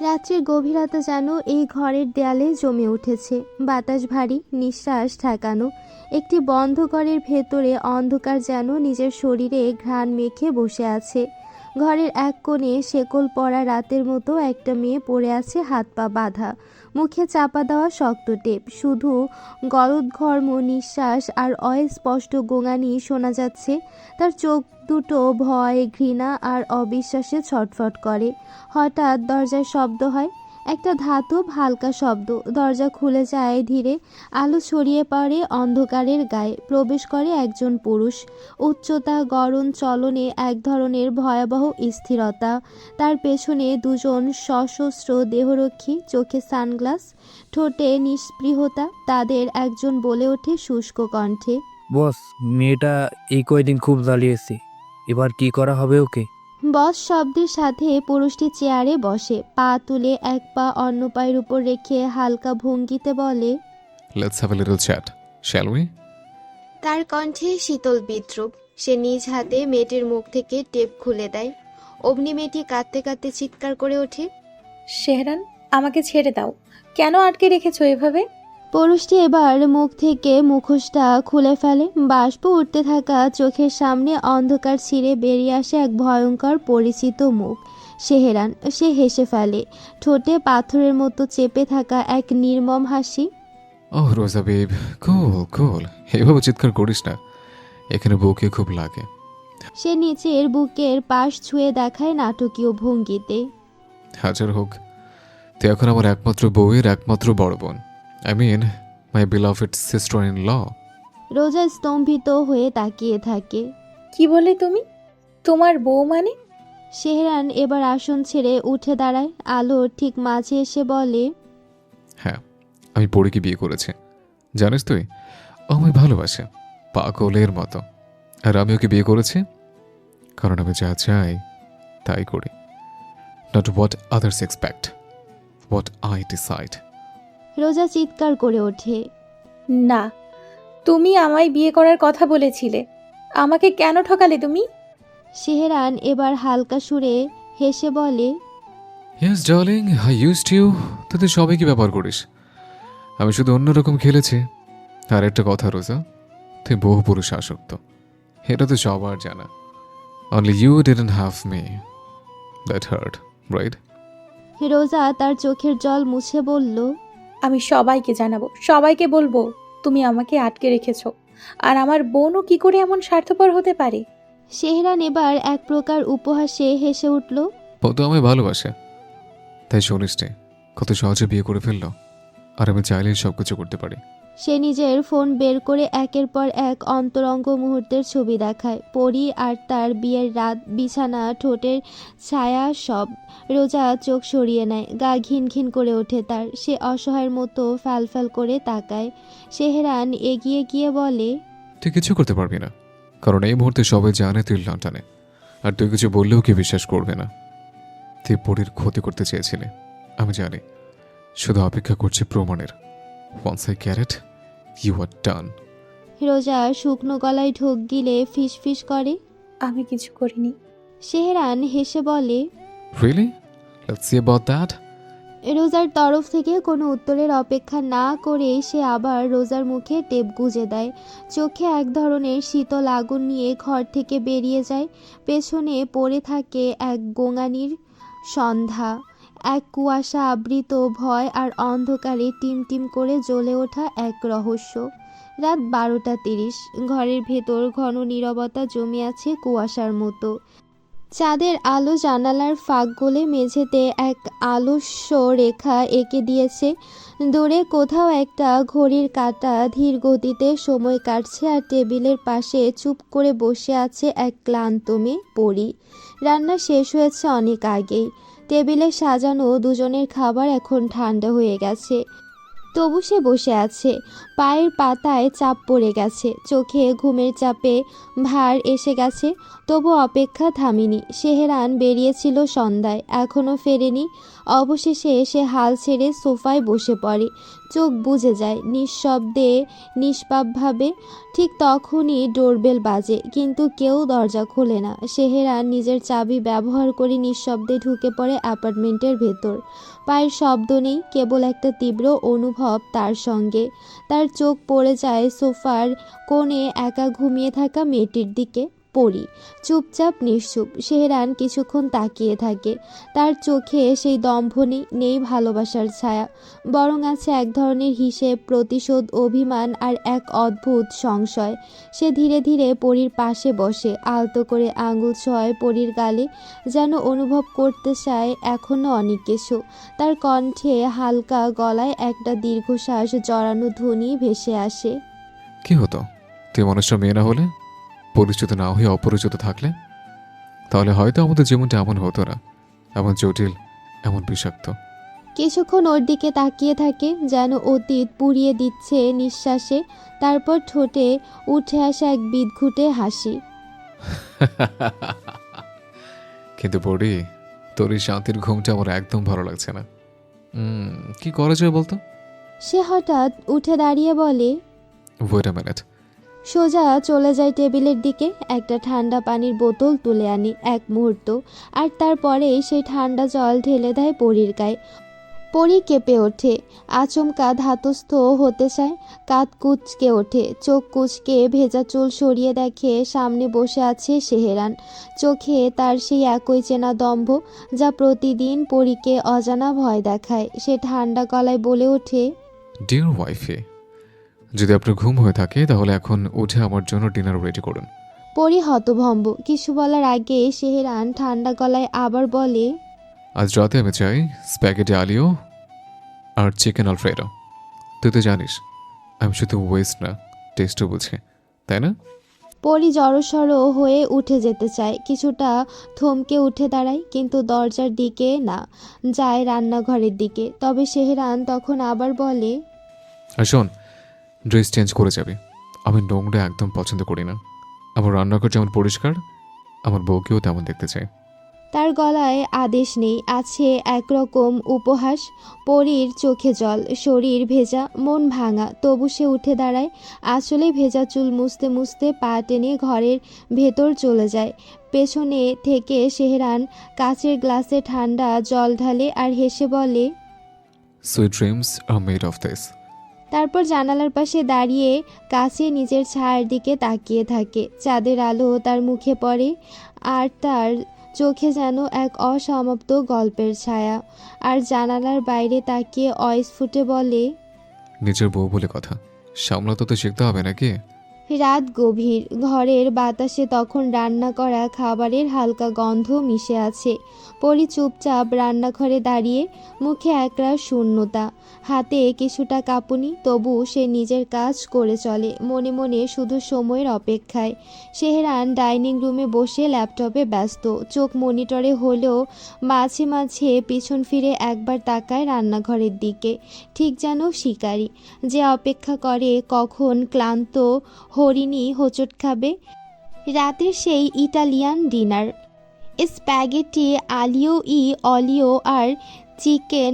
রাত্রির গভীরতা যেন এই ঘরের দেয়ালে জমে উঠেছে। বাতাস ভারী, নিঃশ্বাস ঠেকানো। একটি বন্ধ ঘরের ভেতরে অন্ধকার যেন নিজের শরীরে ঘ্রাণ মেখে বসে আছে। ঘরের এক কোণে শেকল পড়া রাতের মতো একটা মেয়ে পড়ে আছে, হাত পা বাঁধা, মুখে চাপা দেওয়া শক্ত টেপ। শুধু গলদঘর্ম নিঃশ্বাস আর অস্পষ্ট গোঙানি শোনা যাচ্ছে। তার চোখ দুটো ভয়, ঘৃণা আর অবিশ্বাসে ছটফট করে। হঠাৎ দরজায় শব্দ হয়, একটা ধাতব হালকা শব্দ। দরজা খুলে যায় ধীরে, আলো ছড়িয়ে পড়ে অন্ধকারের গায়ে। প্রবেশ করে একজন পুরুষ। উচ্চতা, গড়ন, চলনে এক ধরনের ভয়াবহ স্থিরতা। তার পেছনে দুজন সশস্ত্র দেহরক্ষী, চোখে সানগ্লাস, ঠোঁটে নিস্পৃহতা। তাদের একজন বলে ওঠে শুষ্ক কণ্ঠে, বস, মেয়েটা এই কয়দিন খুব জ্বালিয়েছে, এবার কি করা হবে ওকে? বস শব্দের সাথে পুরুষটি চেয়ারে বসে, পা তুলে এক পা অন্য পায়ের উপর রেখে হালকা ভঙ্গিতে বলে, Let's have a little chat, shall we? তার কণ্ঠে শীতল বিদ্রুপ। সে নিজ হাতে মেয়েটির মুখ থেকে টেপ খুলে দেয়। অমনি মেয়েটি কাঁদতে কাঁদতে চিৎকার করে ওঠে, শেহরান, আমাকে ছেড়ে দাও। কেন আটকে রেখেছো এভাবে? পুরুষটি এবার মুখ থেকে মুখোশটা খুলে ফেলে। বাষ্প উঠতে থাকা চোখের সামনে অন্ধকার ছিঁড়ে বেরিয়ে আসে এক ভয়ঙ্কর পরিচিত মুখ। শেহরান। সে হেসে ফেলে, ঠোঁটে পাথরের মতো চেপে থাকা এক নির্মম হাসি। Oh, Rosa babe, cool. এভাবে চিৎকার করিস না, এখানে বউকে খুব লাগে। সে নিচের বুকের পাশ ছুঁয়ে দেখায় নাটকীয় ভঙ্গিতে। হাজার হোক, তুই এখন আমার একমাত্র বউয়ের একমাত্র বড় বোন। I mean, my beloved sister-in-law. রোজা স্তম্ভিত হয়ে তাকিয়ে থাকে। কি বলে তুমি? তোমার বউ মানে? শেহরান এবার আসন ছেড়ে উঠে দাঁড়ায়, আলোর ঠিক মাঝে এসে বলে, হ্যাঁ, আমি পরীকে বিয়ে করেছি। জানিস তুই, ও আমায় ভালোবাসে পাগলের মতো। আর আমি ওকে বিয়ে করেছি কারণ আমি যা চাই তাই করি। Not what others expect, what I decide. রোজা চিৎকার করে ওঠে, না, তুমি আমায় বিয়ে করার কথা বলেছিলে। আমাকে কেন ঠকালে তুমি? শেহরান এবার হালকা সুরে হেসে বলে, Yes darling, I used you. তুই সবাইকে ব্যবহার করিস, আমি শুধু অন্যরকম খেলেছি। আর একটা কথা রোজা, তুই বহু পুরুষ আসক্ত, এটা তো সবার জানা। Only you didn't have me. That hurt, right? রোজা তার চোখের জল মুছে বলল, আমি সবাইকে জানাবো, সবাইকে বলবো তুমি আমাকে আটকে রেখেছো। আর আমার বোনও কি করে এমন স্বার্থপর হতে পারে? শেহরান এবার এক প্রকার উপহাসে হেসে উঠল। ও তো আমায় ভালোবাসে, তাই শুনিস নে, কত সহজে বিয়ে করে ফেললো। আর আমি চাইলেই সব কিছু করতে পারি। সে নিজের ফোন বের করে একের পর এক অন্তরঙ্গ মুহূর্তের ছবি দেখায়। পরি আর তার বিয়ের রাত, বিছানা, ঠোঁটের ছায়া, সব। রোজা চোখ সরিয়ে নেয়, গা ঘিন ঘিন করে ওঠে তার। সে অসহায়ের মতো ফ্যাল করে তাকায়। শেহরান এগিয়ে গিয়ে বলে, তুই কিছু করতে পারবি না, কারণ এই মুহূর্তে সবাই জানে তুই লন্ডনে। আর তুই কিছু বললেও কি বিশ্বাস করবে না। তুই পরীর ক্ষতি করতে চেয়েছিলি, আমি জানি। শুধু অপেক্ষা করছি প্রমাণের। Once I get it, you are done. রোজা শুকনো গলায় ঢোক গিলে ফিসফিস করে। আমি কিছু করিনি। শেহরান হেসে বলে, Really? Let's see about that. রোজার তরফ থেকে কোনো উত্তরের অপেক্ষা না করে সে আবার রোজার মুখে টেপ গুঁজে দেয়। চোখে এক ধরনের শীতল আগুন নিয়ে ঘর থেকে বেরিয়ে যায়। পেছনে পড়ে থাকে এক গোঙানির সন্ধ্যা, এক কুয়াশা আবৃত ভয় আর অন্ধকারে টিমটিম করে জ্বলে ওঠা এক রহস্য। রাত 12:30। ঘরের ভেতর ঘন নীরবতা জমে আছে কুয়াশার মতো। চাঁদের আলো জানালার ফাঁক গলে মেঝেতে এক আলস্য রেখা এঁকে দিয়েছে। দূরে কোথাও একটা ঘড়ির কাঁটা ধীর গতিতে সময় কাটছে, আর টেবিলের পাশে চুপ করে বসে আছে এক ক্লান্ত মেয়ে, পরী। রান্না শেষ হয়েছে অনেক আগেই। টেবিলে সাজানো দুজনের খাবার এখন ঠান্ডা হয়ে গেছে। তবু সে বসে আছে, পায়ের পাতায় চাপ পড়ে গেছে, চোখে ঘুমের চাপে ভার এসে গেছে। তবু অপেক্ষা থামেনি। সেহেরান বেরিয়েছিল সন্ধ্যায়, এখনও ফেরেনি। অবশেষে সে হাল ছেড়ে সোফায় বসে পড়ে। চোখ বুজে যায় নিঃশব্দে, নিষ্পাপভাবে। ঠিক তখনই ডোরবেল বাজে, কিন্তু কেউ দরজা খোলে না। সেহেরান নিজের চাবি ব্যবহার করে নিঃশব্দে ঢুকে পড়ে অ্যাপার্টমেন্টের ভেতর। পায়ের শব্দ নেই, কেবল একটা তীব্র অনুভব তার সঙ্গে। তার চোখ পড়ে যায় সোফার কোণে একা ঘুমিয়ে থাকা মেয়েটির দিকে। পড়ি চুপচাপ নিশ্চুপ। সেহরান কিছুক্ষণ তাকিয়ে থাকে। তার চোখে সেই দম্ভ নেই, নেই ভালোবাসার ছায়া, বরং আছে এক ধরনের হিসেব, প্রতিশোধ, অভিমান আর এক অদ্ভুত সংশয়। সে ধীরে ধীরে পরীর পাশে বসে, আলতো করে আঙুল ছোঁয় পরীর গালে, যেন অনুভব করতে চায় এখনও অনেক কিছু। তার কণ্ঠে হালকা গলায় একটা দীর্ঘশ্বাস জড়ানো ধ্বনি ভেসে আসে। কি হতো তুই মানুষটা মেয়ে না হলে, পরিচিত না হয়ে অপরিচিত থাকলে? তাহলে হয়তো আমাদের জীবনটা এমন হতো না, এমন জটিল, এমন বিষাক্ত। কিছুক্ষণ ওর দিকে তাকিয়ে থাকে, যেন অতীত পুড়িয়ে দিচ্ছে নিঃশ্বাসে। তারপর ঠোঁটে উঠে আসা এক বিদঘুটে হাসি। কিন্তু পড়ি, তোর এই শান্তির ঘুমটা আমার একদম ভালো লাগছে না। কি করা যায় বলতো? সে হঠাৎ উঠে দাঁড়িয়ে বলে। Wait a minute. সোজা চলে যায় টেবিলের দিকে, একটা ঠান্ডা পানির বোতল তুলে আনি। এক মুহূর্ত, আর তারপরেই সেই ঠান্ডা জল ঢেলে দেয় পরীর গায়ে। পরী কেঁপে ওঠে, আচমকা ধাতস্থ হতে চায়, কাঁধ কুঁচকে ওঠে, চোখ কুঁচকে ভেজা চুল সরিয়ে দেখে সামনে বসে আছে সেহেরান। চোখে তার সেই একই চেনা দম্ভ, যা প্রতিদিন পরীকে অজানা ভয় দেখায়। সে ঠান্ডা গলায় বলে ওঠে, ডিয়ার ওয়াইফে, যদি আপনার ঘুম হয়ে থাকে তাহলে এখন উঠে আমার জন্য ডিনার রেডি করুন। পরী হতভম্ব। কিছু বলার আগে সেহেরান ঠান্ডা গলায় আবার বলে, আজ রাতে আমি চাই স্প্যাগেটি আলিও আর চিকেন আলফ্রেডো। তুই তো জানিস আমি শুধু ওয়েস্ট না, টেস্টও বুঝি, তাই না? পরী জড়সড় হয়ে উঠে যেতে চায়, কিছুটা থমকে উঠে দাঁড়ায়, কিন্তু দরজার দিকে না, যায় রান্নাঘরের দিকে। তবে সেহেরান তখন আবার বলে, আর শোন, ড্রেস চেঞ্জ করে যাবি। আমি নোংরা একদম পছন্দ করি না। আমার রান্নাঘর যেমন পরিষ্কার, আমার বউকেও তেমন দেখতে চাই। তার গলায় আদেশ নেই, আছে একরকম উপহাস। পরীর চোখে জল, শরীর ভেজা, মন ভাঙা। তবু সে উঠে দাঁড়ায়, আসলে ভেজা চুল মুছতে মুছতে পা টেনে ঘরের ভেতর চলে যায়। পেছনে থেকে সেহরান কাচের গ্লাসে ঠান্ডা জল ঢালে আর হেসে বলে। Sweet dreams are made of this. তারপর জানালার পাশে দাঁড়িয়ে কাছে নিজের ছায়ার দিকে তাকিয়ে থাকে। চাঁদের আলো তার মুখে পড়ে, আর তার চোখে যেন এক অসমাপ্ত গল্পের ছায়া। আর জানালার বাইরে তাকিয়ে অস্ফুটে বলে, নিজের বউ বলে কথা, সামলাতে তো শিখতে হবে নাকি? রাত গভীর, ঘরের বাতাসে তখন রান্না করা খাবারের হালকা গন্ধ মিশে আছে। পরি চুপচাপ রান্নাঘরে দাঁড়িয়ে, মুখে একরাশ শূন্যতা, হাতে কিছুটা কাঁপুনি। তবু সে নিজের কাজ করে চলে, মনে মনে শুধু সময়ের অপেক্ষায়। সেহরান ডাইনিং রুমে বসে ল্যাপটপে ব্যস্ত, চোখ মনিটরে হলেও মাঝে মাঝে পিছন ফিরে একবার তাকায় রান্নাঘরের দিকে, ঠিক যেন শিকারী যে অপেক্ষা করে কখন ক্লান্ত হরিণী হোঁচট খাবে। রাতের সেই ইটালিয়ান ডিনার, স্প্যাগেটি আলিও অলিও আর চিকেন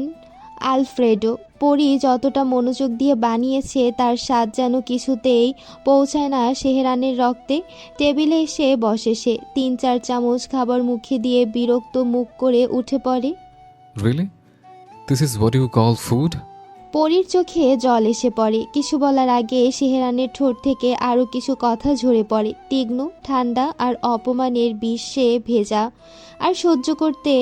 আলফ্রেডো। পরি যতটা মনোযোগ দিয়ে বানিয়েছে, তার স্বাদ যেন কিছুতেই পৌঁছায় না সেহরানের রক্তে। টেবিলে এসে বসে সে, 3-4 চামচ খাবার মুখে দিয়ে বিরক্ত মুখ করে উঠে পড়ে। Really? This is what you call food? পরীর চোখে জল এসে পড়ে। কিছু বলার আগে সেহরানের ঠোঁট থেকে আরও কিছু কথা ঝরে পড়ে, তীক্ষ্ণ, ঠান্ডা আর অপমানের বিষে ভেজা। আর সহ্য করতে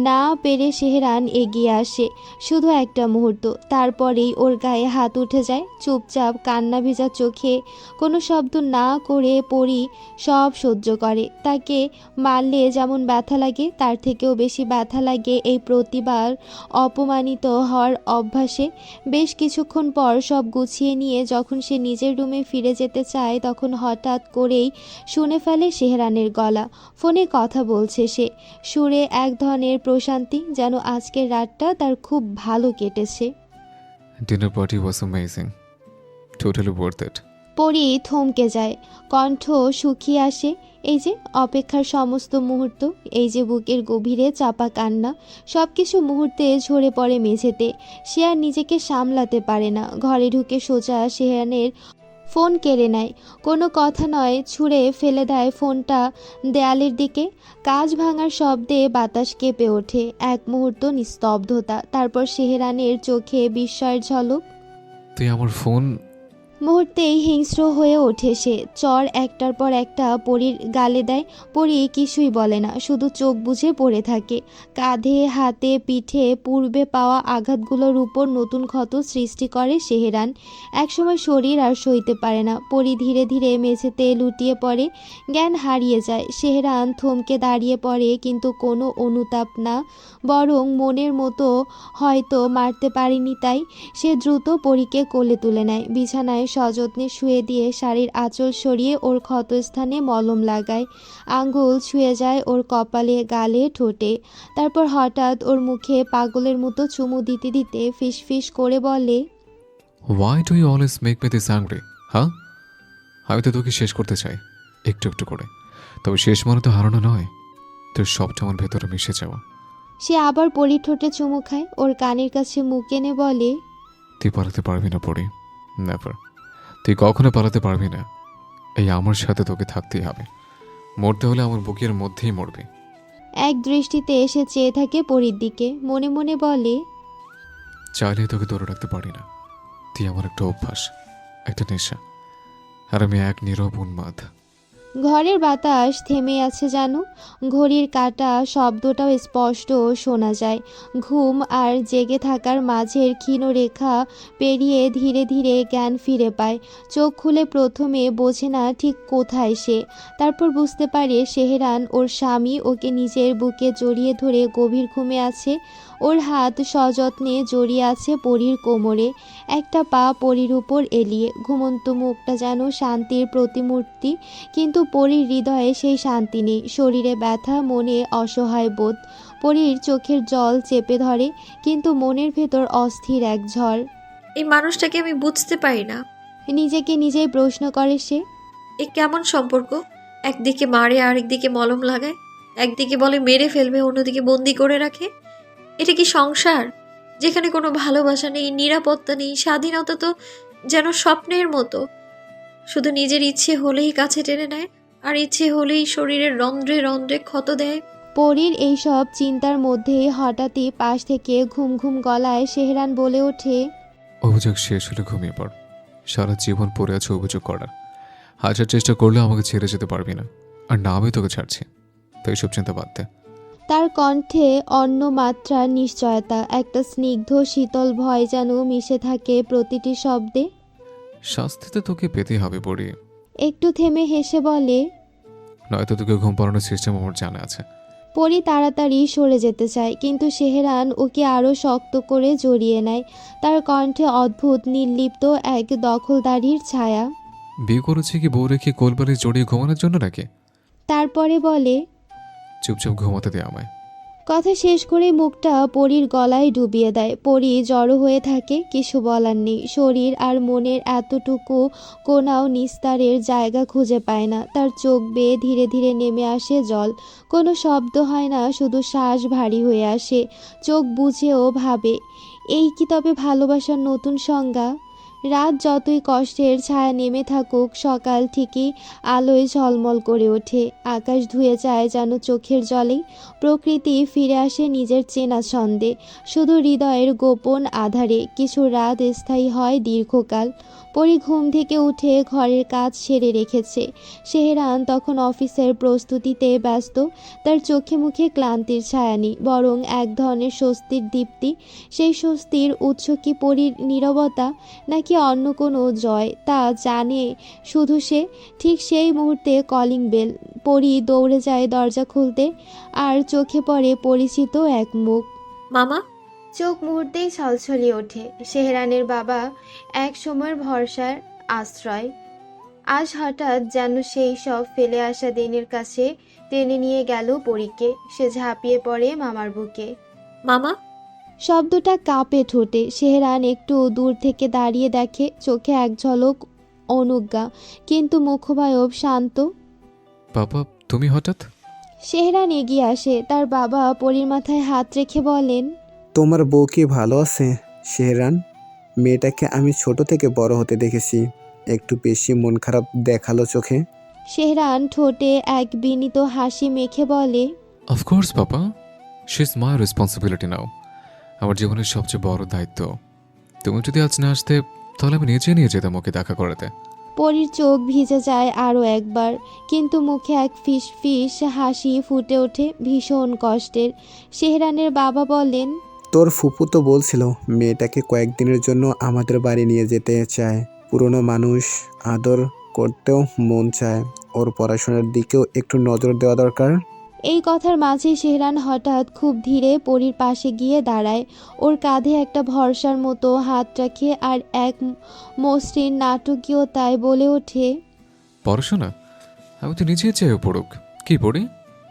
না পেরে সেহরান এগিয়ে আসে, শুধু একটা মুহূর্ত। তারপরেই ওর গায়ে হাত উঠে যায়। চুপচাপ কান্না ভেজা চোখে, কোনো শব্দ না করে পরী সব সহ্য করে। তাকে মারলে যেমন ব্যথা লাগে, তার থেকেও বেশি ব্যথা লাগে এই প্রতিবার অপমানিত হওয়ার অভ্যাসে। বেশ কিছুক্ষণ পর সব গুছিয়ে নিয়ে যখন সে নিজের রুমে ফিরে যেতে চায়, তখন হঠাৎ করেই শুনে ফেলে সেহরানের গলা। ফোনে কথা বলছে সে, সুরে এক ধরনের প্রশান্তি, যেন আজকের রাতটা তার খুব ভালো কেটেছে। Dinner party was amazing, totally worth it. পরি থমকে যায়, কণ্ঠ শুকিয়ে আসে। এই যে অপেক্ষার সমস্ত মুহূর্ত, এই যে বুকের গভীরে চাপা কান্না, সব কিছু মুহূর্তে ঝরে পড়ে মেঝেতে। সে আর নিজেকে সামলাতে পারে না। ঘরে ঢুকে সোজা শেহানের ফোন কেড়ে নেয়। কোনো কথা নয়, ছুঁড়ে ফেলে দেয় ফোনটা দেয়ালের দিকে। কাঁচ ভাঙার শব্দে বাতাস কেঁপে ওঠে। এক মুহূর্ত নিস্তব্ধতা, তারপর শেহরানের চোখে বিস্ময়ের ঝলক। তুই আমার ফোন? মুহূর্তেই হিংস্র হয়ে ওঠে সে। চর একটার পর একটা পরীর গালে দেয়। পরী কিছুই বলে না, শুধু চোখ বুজে পড়ে থাকে। কাঁধে, হাতে, পিঠে পূর্বে পাওয়া আঘাতগুলোর উপর নতুন ক্ষত সৃষ্টি করে শেহরান। একসময় শরীর আর সইতে পারে না। পরী ধীরে ধীরে মেঝেতে লুটিয়ে পড়ে, জ্ঞান হারিয়ে যায়। শেহরান থমকে দাঁড়িয়ে পড়ে, কিন্তু কোনো অনুতাপ না, বরং মনের মতো হয়তো মারতে পারেনি তাই। সে দ্রুত পরীকে কোলে তুলে নেয়, বিছানায় সযত্নে শুয়ে দিয়ে শাড়ির আঁচল সরিয়ে ওর ক্ষতস্থানে মলম লাগায়। আঙ্গুল ছুঁয়ে যায় ওর কপালে, গালে, ঠোঁটে। তারপর হঠাৎ ওর মুখে পাগলের মতো চুমু দিতে দিতে ফিসফিস করে বলে, why do you always make me this angry? হ্যাঁ, আমি তো তোকে শেষ করতে চাই, একটু একটু করে। তবে শেষ মানে তো হারানো নয়, তোর সবটা আমার ভেতরে মিশে যাওয়া। সে আবার পরীর ঠোঁটে চুমু খায়, ওর কানের কাছে মুখ এনে বলে, তুই পালাতে পারবি না পড়ি, নেভার। তুই কখনো পালাতে পারবি না। এই আমার সাথে তোকে থাকতেই হবে। মরতে হলে আমার বুকের মধ্যেই মরবি। এক দৃষ্টিতে এসে চেয়ে থাকে পরীর দিকে, মনে মনে বলে, চাইলে তোকে ধরে রাখতে পারি না। তুই আমার একটা অভ্যাস, একটা নেশা, আর আমি এক নীরব উন্মাদ। ঘরের বাতাস থেমে আছে জানো, ঘড়ির কাঁটা শব্দটাও স্পষ্ট শোনা যায়। ঘুম আর জেগে থাকার মাঝের ক্ষীণ রেখা পেরিয়ে ধীরে ধীরে জ্ঞান ফিরে পায়। চোখ খুলে প্রথমে বোঝে না ঠিক কোথায় সে, তারপর বুঝতে পারে শেহরান, ওর স্বামী, ওকে নিজের বুকে জড়িয়ে ধরে গভীর ঘুমে আছে। ওর হাত সযত্নে জড়িয়ে আছে পরীর কোমরে, একটা পা পরীর উপর এলিয়ে। ঘুমন্ত মুখটা যেন শান্তির প্রতিমূর্তি, কিন্তু পরীর হৃদয়ে সেই শান্তি নেই। শরীরে ব্যথা, মনে অসহায় বোধ। পরীর চোখের জল চেপে ধরে, কিন্তু মনের ভেতর অস্থির এক ঝড়। এই মানুষটাকে আমি বুঝতে পারি না। নিজেকে নিজেই প্রশ্ন করে সে। এ কেমন সম্পর্ক? একদিকে মারে, আরেকদিকে মলম লাগায়। একদিকে বলে মেরে ফেলবে, অন্যদিকে বন্দি করে রাখে। এটা কি সংসার, যেখানে কোনো ভালোবাসা নেই, নিরাপত্তা নেই, স্বাধীনতা তো যেন স্বপ্নের মতো। শুধু নিজের ইচ্ছে হলেই কাছে টেনে নেয়, আর ইচ্ছে হলেই শরীরের রন্ধ্রে রন্ধ্রে ক্ষত দেয়। পরীর এইসব চিন্তার মধ্যে হঠাৎই পাশ থেকে ঘুম ঘুম গলায় শেহরান বলে ওঠে, অভিযোগ শেষ হলে ঘুমিয়ে পড়। সারা জীবন পড়ে আছে অভিযোগ করার। হাজার চেষ্টা করলেও আমাকে ছেড়ে যেতে পারবি না, আর না আমি তোকে ছাড়ছি। তো এইসব চিন্তা বাদ দে। তার কণ্ঠে অন্য মাত্রার নিশ্চয়তা, একটা স্নিগ্ধ শীতল ভয় যেন মিশে থাকে প্রতিটি শব্দে। শাস্তিতে তোকে পেতেই হবে পড়ি, একটু থেমে হেসে বলে, নয়তো তোকে ঘুম পাড়ানোর সিস্টেম আমার জানা আছে। পরি তাড়াতাড়ি সরে যেতে চায়, কিন্তু শেহরান ওকে আরও শক্ত করে জড়িয়ে নেয়। তার কণ্ঠে অদ্ভুত নির্লিপ্ত এক দখলদারির ছায়া। বিয়ে করেছি কি বউ রেখে কোলবারে জড়িয়ে ঘুমানোর জন্য নাকি? তারপরে বলে, চুপচাপ ঘুমাতে দে আমায়। কথা শেষ করে মুখটা পরীর গলায় ডুবিয়ে দেয়। পরী জড়ো হয়ে থাকে, কিছু বলার নেই। শরীর আর মনের এতটুকু কোনাও নিস্তারের জায়গা খুঁজে পায় না। তার চোখ বেয়ে ধীরে ধীরে নেমে আসে জল। কোনো শব্দ হয় না, শুধু শ্বাস ভারী হয়ে আসে। চোখ বুঝেও ভাবে, এই কি তবে ভালোবাসার নতুন সংজ্ঞা? রাত যতই কষ্টের ছায়া নেমে থাকুক, সকাল ঠিকই আলোয় ঝলমল করে ওঠে। আকাশ ধুয়ে যায় যেন চোখের জলেই। প্রকৃতি ফিরে আসে নিজের চেনা ছন্দে। শুধু হৃদয়ের গোপন আধারে কিছু রাত স্থায়ী হয় দীর্ঘকাল। পরি ঘুম থেকে উঠে ঘরের কাজ সেরে রেখেছে। শেহরান তখন অফিসের প্রস্তুতিতে ব্যস্ত। তার চোখে মুখে ক্লান্তির ছায়া নেই, বরং এক ধরনের স্বস্তির দীপ্তি। সেই স্বস্তির উৎস কি পরির নীরবতা, নাকি অন্য কোনো জয়, তা জানে শুধু সে। ঠিক সেই মুহূর্তে কলিং বেল। পরি দৌড়ে যায় দরজা খুলতে, আর চোখে পড়ে পরিচিত এক মুখ। মামা, চোখ মুহূর্তেই ছলছলিয়ে ওঠে। শেহরানের বাবা, এক সময়ের ভরসার আশ্রয়, আজ হঠাৎ যেন সেই সব ফেলে আসা দিনের কাছে টেনে নিয়ে গেল পরীকে। সে ঝাঁপিয়ে পড়ে মামার বুকে। মামা। শব্দটা কাঁপে ঠোঁটে। শেহরান একটু দূর থেকে দাঁড়িয়ে দেখে, চোখে এক ঝলক অনুজ্ঞা, কিন্তু মুখবায়ব শান্ত। পাপা তুমি হঠাৎ? শেহরান এগিয়ে আসে। তার বাবা পরীর মাথায় হাত রেখে বলেন, তোমার বউ কি ভালো আছে শেহরান? মেয়েটাকে আমি ছোট থেকে বড় হতে দেখেছি, একটু বেশি মন খারাপ দেখালো চোখে। শেহরান ঠোঁটে এক বিনীত হাসি মেখে বলে, of course papa, she is my responsibility now. আমার জীবনের সবচেয়ে বড় দায়িত্ব। তুমি যদি আজ না আসতে তাহলে আমি নিজে নিয়ে যেতাম ওকে দেখা করাতে। পরীর চোখ ভিজে যায় আরও একবার, কিন্তু মুখে এক ফিস ফিস হাসি ফুটে ওঠে ভীষণ কষ্টের। শেহরানের বাবা বলেন, তোর ফুপু তো বলছিল মেয়েটাকে কয়েকদিনের জন্য আমাদের বাড়ি নিয়ে যেতে চায়। পুরনো মানুষ, আদর করতেও মন চায়। ওর পড়াশোনার দিকেও একটু নজর দেওয়া দরকার। এই কথার মাঝে শেহরান হঠাৎ খুব ধীরে পরীর পাশে গিয়ে দাঁড়ায়। ওর কাঁধে একটা ভরসার মতো হাত রাখে আর এক মসৃণ নাটকীয়তায় বলে ওঠে, পড়াশোনা? আমি তো নিজেই চাই ও পড়ুক। কি পড়ি?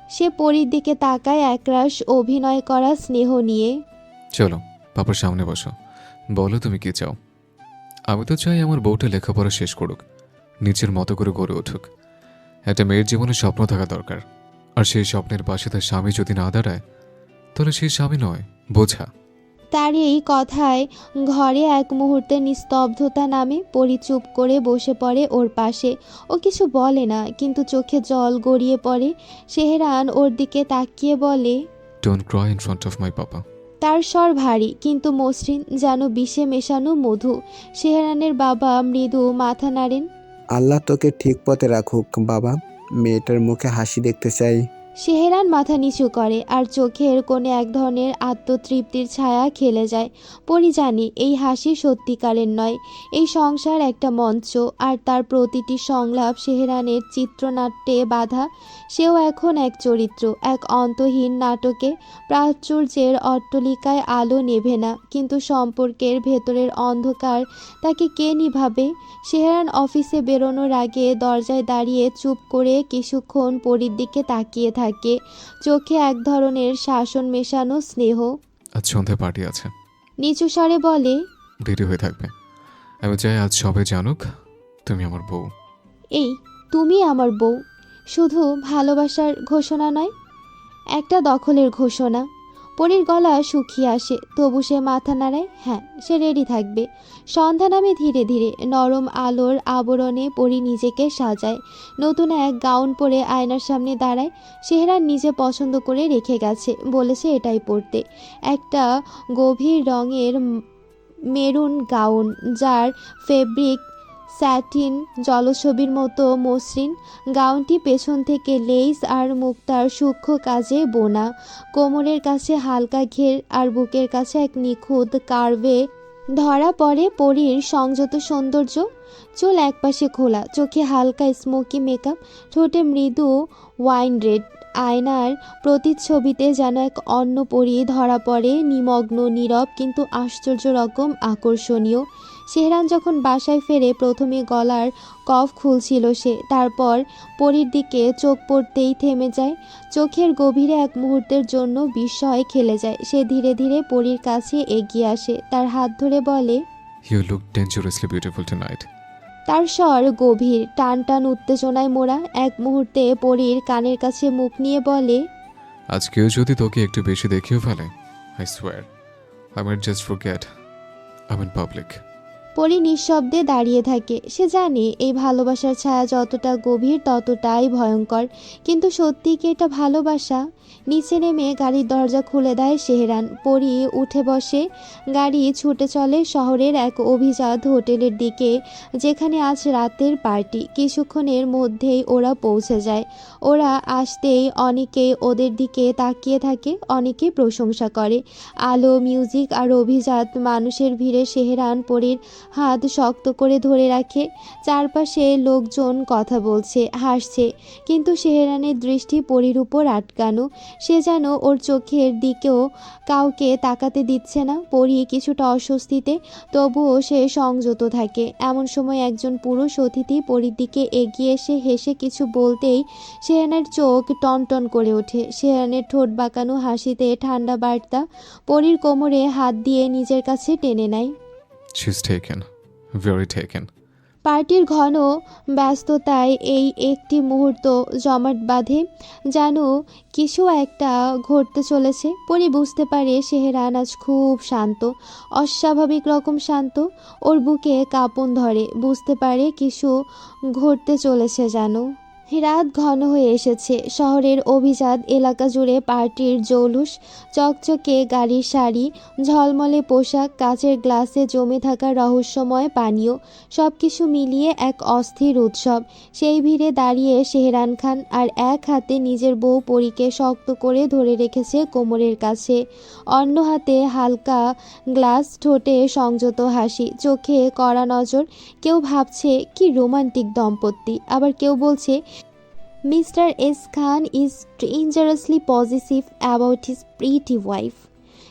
সে পরীর দিকে তাকায় একরাশ অভিনয় করা স্নেহ নিয়ে। চলো পাপার সামনে বসো, বলো তুমি কি চাও। আমি তো চাই আমার বউটা লেখাপড়া শেষ করুক, নিজের মতো করে গড়ে উঠুক। একটা মেয়ের জীবনে স্বপ্ন থাকা দরকার, আর সেই স্বপ্নের পাশে তার স্বামী যদি না দাঁড়ায় তাহলে সেই স্বামী নয়, বোঝা। তার এই কথায় ঘরে এক মুহূর্তে নিস্তব্ধতা নামে। পরি চুপ করে বসে পড়ে ওর পাশে। ও কিছু বলে না, কিন্তু চোখে জল গড়িয়ে পড়ে। শেহরান ওর দিকে তাকিয়ে বলে, don't cry in front of my papa. তার স্বর ভারী কিন্তু মসৃণ, যেন বিষে মেশানো মধু। শেহরানের বাবা মৃদু মাথা নাড়েন। আল্লাহ তোকে ঠিক পথে রাখুক বাবা, মেয়েটার মুখে হাসি দেখতে চাই। শেহরান মাথা নিচু করে আর চোখের কোণে এক ধরনের আত্মতৃপ্তির ছায়া খেলে যায়। পরি জানে এই হাসি সত্যিকারের নয়, এই সংসার একটা মঞ্চ, আর তার প্রতিটি সংলাপ শেহরানের চিত্রনাট্যে বাঁধা। সেও এখন এক চরিত্র, এক অন্তহীন নাটকে। প্রাচুর্যের অট্টলিকায় আলো নেভে না, কিন্তু সম্পর্কের ভেতরের অন্ধকার তাকে কে নিভাবে? শেহরান অফিসে বেরোনোর আগে দরজায় দাঁড়িয়ে চুপ করে কিছুক্ষণ পরীর দিকে তাকিয়ে থাকে, চোখে এক ধরনের শাসন মেশানো স্নেহ। আজ সন্ধ্যায় পার্টি আছে, নিচু স্বরে বলে, দেরি হয়ে থাকবে। আমি চাই আজ সবাই জানুক তুমি আমার বউ। এই তুমি আমার বউ, শুধু ভালোবাসার ঘোষণা নয়, একটা দখলের ঘোষণা। পরীর গলা শুকিয়ে আসে, তবু সে মাথা নাড়ায়। হ্যাঁ, সে রেডি থাকবে। সন্ধ্যা নামে ধীরে ধীরে। নরম আলোর আবরণে পরী নিজেকে সাজায়। নতুন এক গাউন পরে আয়নার সামনে দাঁড়ায়। শেহরান নিজে পছন্দ করে রেখে গেছে, বলেছে এটাই পরতে। একটা গভীর রঙের মেরুন গাউন, যার ফেব্রিক স্যাটিন জলছবির মতো মসৃণ। গাউনটি পেছন থেকে লেস আর মুক্তার সূক্ষ্ম কাজে বোনা। কোমরের কাছে হালকা ঘের আর বুকের কাছে এক নিখুঁত কার্ভে ধরা পড়ে পরীর সংযত সৌন্দর্য। চুল একপাশে খোলা, চোখে হালকা স্মোকি মেকআপ, ঠোঁটে মৃদু ওয়াইন রেড। আয়নার প্রতিচ্ছবিতে যেন এক অন্য পরী ধরা পড়ে, নিমগ্ন, নীরব, কিন্তু আশ্চর্য রকম আকর্ষণীয়। শেহরান যখন বাসায় ফেরে প্রথমে গলার কফ খুলছিল সে, তারপর পরীর দিকে চোখ পড়তেই থেমে যায়। চোখের গভীরে এক মুহূর্তের জন্য বিস্ময় খেলে যায়। সে ধীরে ধীরে পরীর কাছে এগিয়ে আসে, তার হাত ধরে বলে, you look dangerously beautiful tonight. তার স্বর গভীর, টান টান উত্তেজনায় মোড়া। এক মুহূর্তে পরীর কানের কাছে মুখ নিয়ে বলে, আজ কেউ যদি তোকে একটু বেশি দেখিও ফেলে, I swear I might just forget I in public. Pari নিঃশব্দে দাঁড়িয়ে থাকে। সে জানে এই ভালোবাসার ছায়া যতটা গভীর ততটাই ভয়ঙ্কর। কিন্তু সত্যি কি এটা ভালোবাসা? নিচে নেমে গাড়ির দরজা খুলে দেয় শেহরান। পরী উঠে বসে। গাড়ি ছুটে চলে শহরের এক অভিজাত হোটেলের দিকে, যেখানে আজ রাতের পার্টি। কিছুক্ষণের মধ্যেই ওরা পৌঁছে যায়। ওরা আসতেই অনেকেই ওদের দিকে তাকিয়ে থাকে, অনেকে প্রশংসা করে। আলো, মিউজিক আর অভিজাত মানুষের ভিড়ে শেহরান পরীর হাত শক্ত করে ধরে রাখে। চারপাশে লোকজন কথা বলছে, হাসছে, কিন্তু শেহরানের দৃষ্টি পরীর উপর আটকানো। সে যেন ওর চোখের দিকেও কাউকে তাকাতে দিচ্ছে না। পরী কিছুটা অস্বস্তিতে, তবুও সে সংযত থাকে। এমন সময় একজন পুরুষ অতিথি পরীর দিকে এগিয়ে এসে হেসে কিছু বলতেই শেহরানের চোখ টনটন করে ওঠে। শেহরানের ঠোঁট বাঁকানো হাসিতে ঠান্ডা বার্তা। পরীর কোমরে হাত দিয়ে নিজের কাছে টেনে নেয়। She's taken, very taken. পার্টির ঘন ব্যস্ততায় এই একটি মুহূর্ত জমাট বাঁধে, যেন কিছু একটা ঘটতে চলেছে। পরি বুঝতে পারে সেহরান আজ খুব শান্ত, অস্বাভাবিক রকম শান্ত। ওর বুকে কাঁপন ধরে, বুঝতে পারে কিছু ঘটতে চলেছে যেন। রাত ঘন হয়ে এসেছে। শহরের অভিজাত এলাকা জুড়ে পার্টির জৌলুস। চকচকে গাড়ির সারি, ঝলমলে পোশাক, কাচের গ্লাসে জমে থাকা রহস্যময় পানীয়, সব কিছু মিলিয়ে এক অস্থির উৎসব। সেই ভিড়ে দাঁড়িয়ে সেহরান খান, আর এক হাতে নিজের বউ পরীকে শক্ত করে ধরে রেখেছে কোমরের কাছে, অন্য হাতে হালকা গ্লাস, ঠোঁটে সংযত হাসি, চোখে কড়া নজর। কেউ ভাবছে কি রোমান্টিক দম্পতি, আবার কেউ বলছে mister S Khan is dangerously positive about his pretty wife.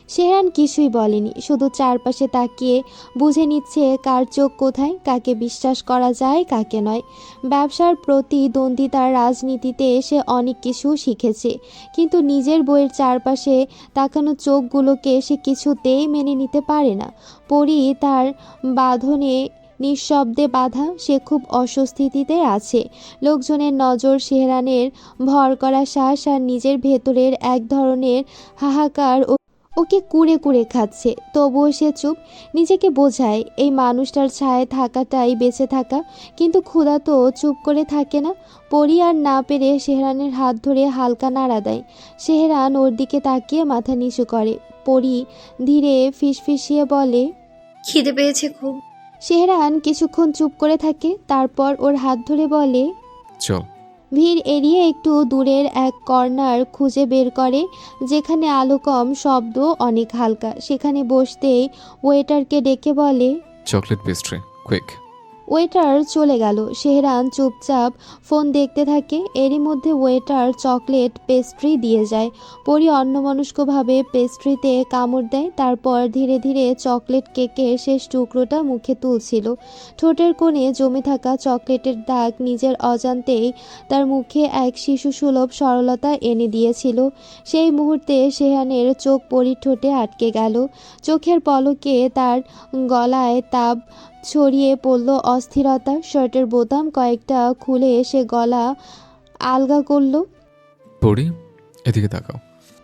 Sehran কিছুই বলেনি, শুধু চারপাশে তাকিয়ে বুঝে নিচ্ছে কার চোখ কোথায়, কাকে বিশ্বাস করা যায় কাকে নয়। ব্যবসার প্রতিদ্বন্দ্বিতার রাজনীতিতে এসে অনেক কিছু শিখেছে, কিন্তু নিজের বইয়ের চারপাশে তাকানো চোখগুলোকে সে কিছুতেই মেনে নিতে পারে না। পরি তার বাঁধনে নিঃশব্দে বাধা, সে খুব অস্বস্তিতে আছে। লোকজনের নজর, সেহরানের ভর করা শ্বাস আর নিজের ভেতরের এক ধরনের হাহাকার ওকে কুড়ে কুড়ে খাচ্ছে। তবুও সে চুপ। নিজেকে বোঝায় এই মানুষটার ছায়ায় থাকাটাই বেঁচে থাকা, কিন্তু ক্ষুধা তো চুপ করে থাকে না। পরি আর না পেরে সেহরানের হাত ধরে হালকা নাড়া দেয়। সেহরান ওর দিকে তাকিয়ে মাথা নিচু করে। পরি ধীরে ফিসফিসিয়ে বলে, খিদে পেয়েছে খুব। সেহরান কিছুক্ষণ চুপ করে থাকে, তারপর ওর হাত ধরে বলে, চল। ভিড় এড়িয়ে একটু দূরের এক কর্নার খুঁজে বের করে, যেখানে আলো কম, শব্দ অনেক হালকা। সেখানে বসতেই ওয়েটারকে ডেকে বলে, চকলেট পেস্ট্রি, কুইক। ওয়েটার চলে গেল। সেহরান চুপচাপ ফোন দেখতে থাকে। এরই মধ্যে ওয়েটার চকলেট পেস্ট্রি দিয়ে যায়। পরি অন্যমনস্কভাবে পেস্ট্রিতে কামড় দেয়, তারপর ধীরে ধীরে চকলেট কেকের শেষ টুকরোটা মুখে তুলছিল। ঠোঁটের কোণে জমে থাকা চকলেটের দাগ নিজের অজান্তেই তার মুখে এক শিশুসুলভ সরলতা এনে দিয়েছিল। সেই মুহূর্তে সেহরানের চোখ পরির ঠোঁটে আটকে গেল। চোখের পলকে তার গলায় তাপ ছড়িয়ে পড়ল অস্থিরতা। শার্টের বোতাম কয়েকটা খুলে সে গলা আলগা করল। পড়ি, এদিকে তাকাও।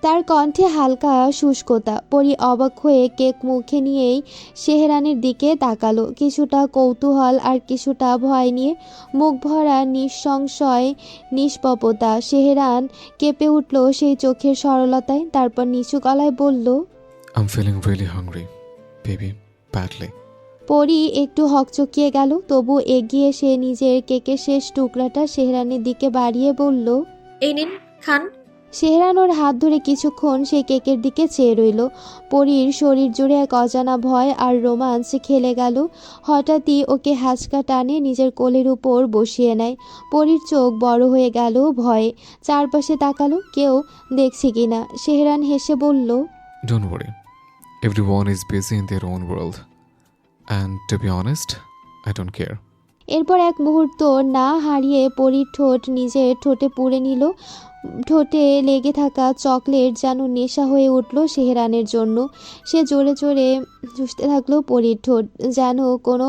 তার কণ্ঠে হালকা শুষ্কতা। পরি অবাক হয়ে কেক মুখে নিয়েই সেহরানের দিকে তাকালো, কিছুটা কৌতূহল আর কিছুটা ভয় নিয়ে। মুখ ভরা নিঃসংশয় নিষ্পপতা। সেহরান কেঁপে উঠল সেই চোখের সরলতায়, তারপর নিচু গলায় বলল, I am feeling really hungry baby, badly. Pari একটু হকচকিয়ে গেল, তবু এগিয়ে সে নিজের কেকের শেষ টুকরাটা সেহরানের দিকে বাড়িয়ে বলল, এই নিন, খান। সেহরান ওর হাত ধরে কিছুক্ষণ সেই কেকের দিকে চেয়ে রইল। পরির শরীর জুড়ে এক অজানা ভয় আর রোমাঞ্চ খেলে গেল। হঠাৎই ওকে হ্যাঁচকা টানে নিজের কোলের উপর বসিয়ে নেয়। পরির চোখ বড় হয়ে গেল ভয়ে। চারপাশে তাকালো কেউ দেখছে কিনা। সেহরান হেসে বলল, don't worry, everyone is busy in their own world and to be honest, I don't care. এরপর এক মুহূর্ত না হারিয়ে পরির ঠোঁট নিজের ঠোঁটে পুড়ে নিল। ঠোঁটে লেগে থাকা চকলেট যেন নেশা হয়ে উঠল সেহরানের জন্য। সে জোরে জোরে চুষতে থাকলো পরির ঠোঁট, যেন কোনো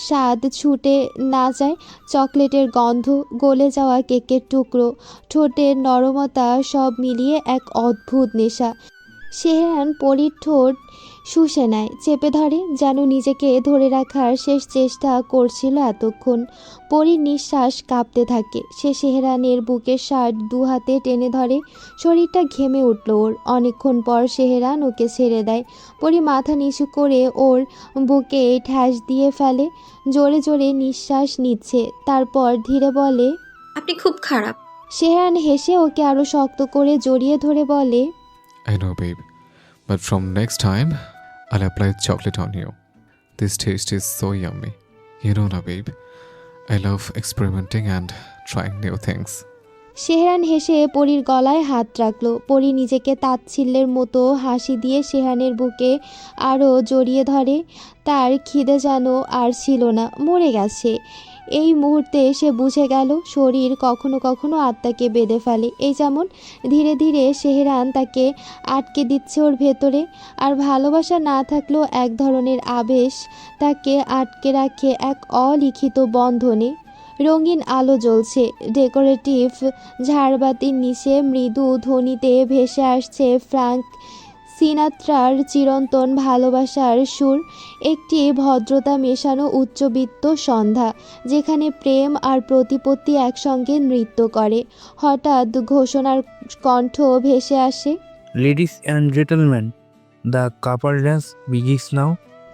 স্বাদ ছুটে না যায়। চকলেটের গন্ধ, গলে যাওয়া কেকের টুকরো, ঠোঁটের নরমতা, সব মিলিয়ে এক অদ্ভুত নেশা। সেহরান পরির ঠোঁট শুষে নেয়, চেপে ধরে, যেন নিজেকে ধরে রাখার শেষ চেষ্টা করছিল এতক্ষণ। পরির নিঃশ্বাস কাঁপতে থাকে। সে সেহরানের বুকের শার্ট দু হাতে টেনে ধরে। শরীরটা ঘেমে উঠল ওর। অনেকক্ষণ পর সেহরান ওকে ছেড়ে দেয়। পরি মাথা নিচু করে ওর বুকে ঠ্যাস দিয়ে ফেলে, জোরে জোরে নিঃশ্বাস নিচ্ছে। তারপর ধীরে বলে, আপনি খুব খারাপ। সেহরান হেসে ওকে আরো শক্ত করে জড়িয়ে ধরে বলে, I know, babe, but from next time, I'll apply chocolate on you. This taste is so yummy. You know na, babe, I love experimenting and trying new things. সেহরান হেসে পরির গলায় হাত রাখল। পরি নিজেকে তাচ্ছিল্যের মতো হাসি দিয়ে সেহরানের বুকে আরও জড়িয়ে ধরে। তার খিদে যেন আর ছিল না, মরে গেছে। এই মুহূর্তে সে বুঝে গেল শরীর কখনো কখনো আত্মাকে বেঁধে ফেলে। এই যেমন ধীরে ধীরে সেহরান তাকে আটকে দিচ্ছে ওর ভেতরে। আর ভালোবাসা না থাকলেও এক ধরনের আবেশ তাকে আটকে রাখে এক অলিখিত বন্ধনে। রঙিন আলো জ্বলছে, ডেকোরেটিভ ঝাড়বাতির নিচে মৃদু ধ্বনিতে ভেসে আসছে ফ্রাঙ্ক সিনাত্রার চিরন্তন ভালোবাসার সুর। একটি ভদ্রতা মেশানো উচ্চবিত্ত সন্ধ্যা, যেখানে প্রেম আর প্রতিপত্তি একসঙ্গে নৃত্য করে। হঠাৎ ঘোষণার কণ্ঠ ভেসে আসে, ladies and gentleman, the couple dance begins now.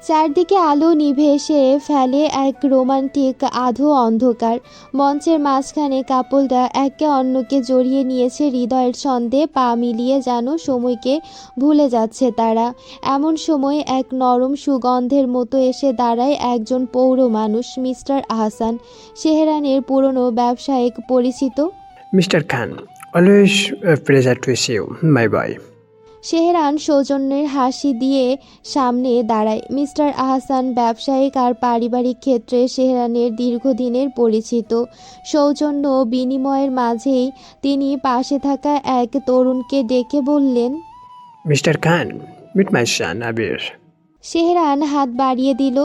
চারদিকে আলো নিভে এসে ফেলে এক রোমান্টিক আধো অন্ধকার। মঞ্চের মাঝখানে কাপলরা একে অন্যকে জড়িয়ে নিয়েছে, হৃদয়ের ছন্দে পা মিলিয়ে যেন সময়কে ভুলে যাচ্ছে তারা। এমন সময় এক নরম সুগন্ধের মতো এসে দাঁড়ায় একজন পৌর মানুষ, মিস্টার আহসান, সেহরানের পুরনো ব্যবসায়িক পরিচিত। Mr. Khan, always a pleasure to see you, my boy. সেহরান সৌজন্যের হাসি দিয়ে সামনে দাঁড়ায়। মিস্টার আহসান ব্যবসায়িক আর পারিবারিক ক্ষেত্রে সেহরানের দীর্ঘদিনের পরিচিত। সৌজন্য বিনিময়ের মাঝেই তিনি পাশে থাকা এক তরুণকে ডেকে বললেন, Mr. Khan, meet my son, Abir. সেহরান হাত বাড়িয়ে দিল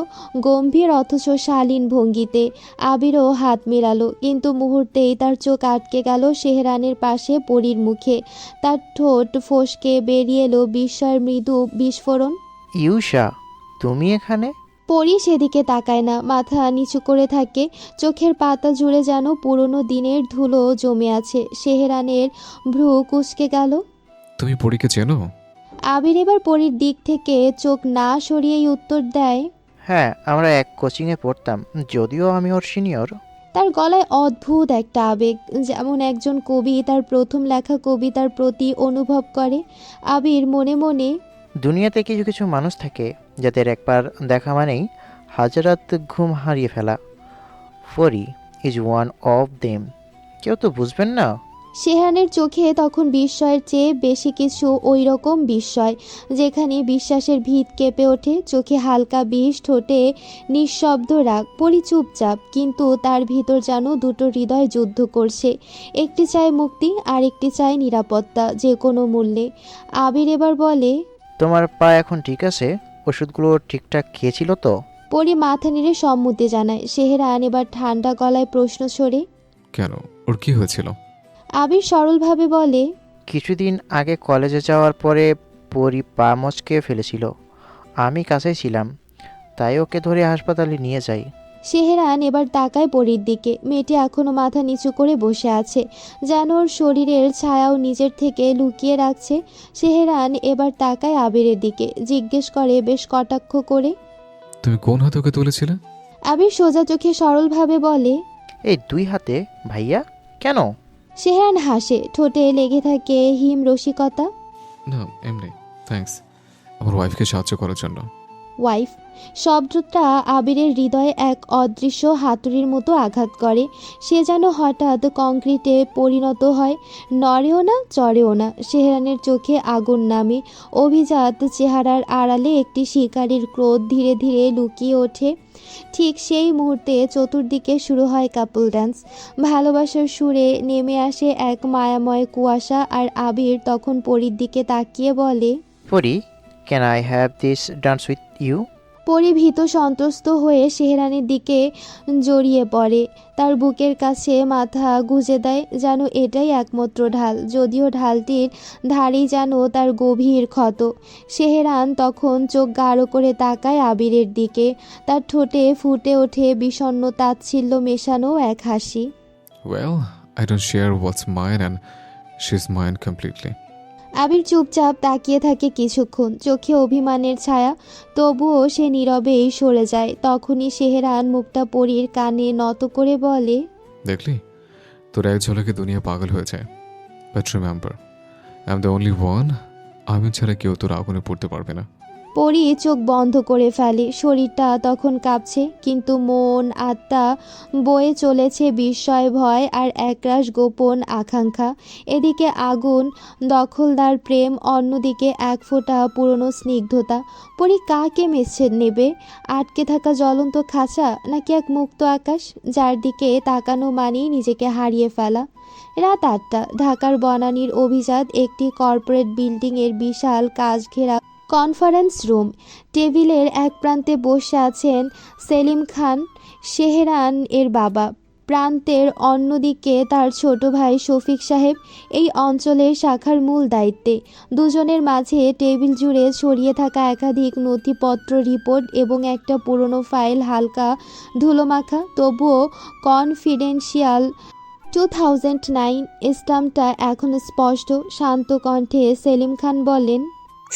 গম্ভীর অথচ শালীন ভঙ্গিতে। আবিরও হাত মেলালো, কিন্তু মুহূর্তেই তার চোখ আটকে গেল সেহরানের পাশে পরীর মুখে। তার ঠোঁট ফসকে বেরিয়ে এলো বিস্ময়ের মৃদু বিস্ফোরণ। ইউষা, তুমি এখানে? পরী সেদিকে তাকায় না, মাথা নিচু করে থাকে। চোখের পাতা জুড়ে যেন পুরনো দিনের ধুলো জমে আছে। সেহরানের ভ্রু কুঁচকে গেল। তুমি পরীকে চেনো? আবির এবার পরীর দিক থেকে চোখ না সরিয়েই উত্তর দেয়, হ্যাঁ, আমরা এক কোচিংয়ে পড়তাম, যদিও আমি ওর সিনিয়র। তার গলায় অদ্ভুত একটা আবেগ, যেমন একজন কবি তার প্রথম লেখা কবিতার প্রতি অনুভব করে। আবির মনে মনে, দুনিয়াতে কিছু কিছু মানুষ থাকে যাদের একবার দেখা মানেই হাজারাত ঘুম হারিয়ে ফেলা। ফরি ইজ ওয়ান অফ দেম। কেউ তো বুঝবেন না। সেহানের চোখে তখন বিস্ময়ের চেয়ে বেশি কিছু, ওই রকম বিস্ময় যেখানে বিশ্বাসের ভিত কেঁপে ওঠে। চোখে হালকা বিষ, ঠোঁটে নিঃশব্দ রাগ। পরি চুপচাপ, কিন্তু তার ভিতর যেন দুটো হৃদয় যুদ্ধ করছে। একটি চায় মুক্তি, আর একটি চায় নিরাপত্তা, যে কোনো মূল্যে। আবির এবার বলে, তোমার পা এখন ঠিক আছে? ওষুধগুলো ঠিকঠাক খেয়েছিল তো? পরি মাথা নেড়ে সম্মতি জানায়। সেহরান এবার ঠান্ডা গলায় প্রশ্ন ছড়ে, কেন, ওর কি হয়েছিল? আবির সরলভাবে বলে, কিছুদিন আগে কলেজে যাওয়ার পরে পরি পা মচকে ফেলেছিল। আমি কাছেই ছিলাম, তাই ওকে ধরে হাসপাতালে নিয়ে যাই। সেহরান এবার তাকায় পরীর দিকে। মেয়েটি এখনো মাথা নিচু করে বসে আছে, যেন ওর শরীরের ছায়াও নিজের থেকে লুকিয়ে রাখছে। সেহরান এবার তাকায় আবিরের দিকে, জিজ্ঞেস করে বেশ কটাক্ষ করে, তুমি কোন হাতে ওকে তুলেছিলে? আবির সোজা চোখে সরলভাবে বলে, এই দুই হাতে। ভাইয়া, কেন? সেহরান হাসে, ঠোঁটে লেগে থাকে হিম রসিকতা। না, এমনি, থ্যাঙ্কস আমার ওয়াইফকে সাহায্য করার জন্য। ওয়াইফ শব্দটা আবিরের হৃদয়ে এক অদৃশ্য হাতুড়ির মতো আঘাত করে। সে যেন হঠাৎ কংক্রিটে পরিণত হয়, নড়েও না, চড়েও না। সেহরানের চোখে আগুন নামে। অভিজাত চেহারার আড়ালে একটি শিকারীর ক্রোধ ধীরে ধীরে লুকিয়ে ওঠে। ঠিক সেই মুহূর্তে চতুর্দিকে শুরু হয় কাপল ডান্স। ভালোবাসার সুরে নেমে আসে এক মায়াময় কুয়াশা। আর আবির তখন পরীর দিকে তাকিয়ে বলে, Pari, can I have this dance with you? Pari ভীত সন্ত্রস্ত হয়ে সেহরানের দিকে জড়িয়ে পড়ে, তার বুকের কাছে মাথা গুঁজে দেয়, যেন এটাই একমাত্র ঢাল, যদিও ঢালটির ধারেই যেন তার গভীর ক্ষত। সেহরান তখন চোখ গাঢ় করে তাকায় আবিরের দিকে। তার ঠোঁটে ফুটে ওঠে বিষণ্ণ তাচ্ছিল্য মেশানো এক হাসি। Well, I don't share what's mine and she is mine completely. Abir চুপচাপ তাকিয়ে থাকে কিছুক্ষণ, চোখে অভিমানের ছায়া। তবুও সে নীরবেই সরে যায়। তখনই সেহরান মুখটা পরীর কানে নত করে বলে, দেখলি, তোর এক ঝলকে দুনিয়া পাগল হয়ে যায়। But remember, I am the only one. আমি ছাড়া কেউ তোর আগুনে পড়তে পারবে না। পরি চোখ বন্ধ করে ফেলে, শরীরটা তখন কাঁপছে, কিন্তু মন আত্মা বয়ে চলেছে বিস্ময়, ভয় আর একরাশ গোপন আকাঙ্ক্ষা। এদিকে আগুন দখলদার প্রেম, অন্যদিকে এক ফোঁটা পুরনো স্নিগ্ধতা। পরি কাকে মেছে নেবে? আটকে থাকা জ্বলন্ত খাঁচা, নাকি এক মুক্ত আকাশ যার দিকে তাকানো মানেই নিজেকে হারিয়ে ফেলা? রাত 8টা, ঢাকার বনানীর অভিজাত একটি কর্পোরেট বিল্ডিংয়ের বিশাল কাচ ঘেরা কনফারেন্স রুম। টেবিলের এক প্রান্তে বসে আছেন সেলিম খান, শেহরান এর বাবা। প্রান্তের অন্যদিকে তার ছোট ভাই শফিক সাহেব, এই অঞ্চলের শাখার মূল দায়িত্বে। দুজনের মাঝে টেবিল জুড়ে ছড়িয়ে থাকা একাধিক নথিপত্র, রিপোর্ট এবং একটা পুরনো ফাইল, হালকা ধুলোমাখা তবুও কনফিডেন্সিয়াল। 2009 স্টাম্পটা এখন স্পষ্ট। শান্ত কণ্ঠে সেলিম খান বলেন,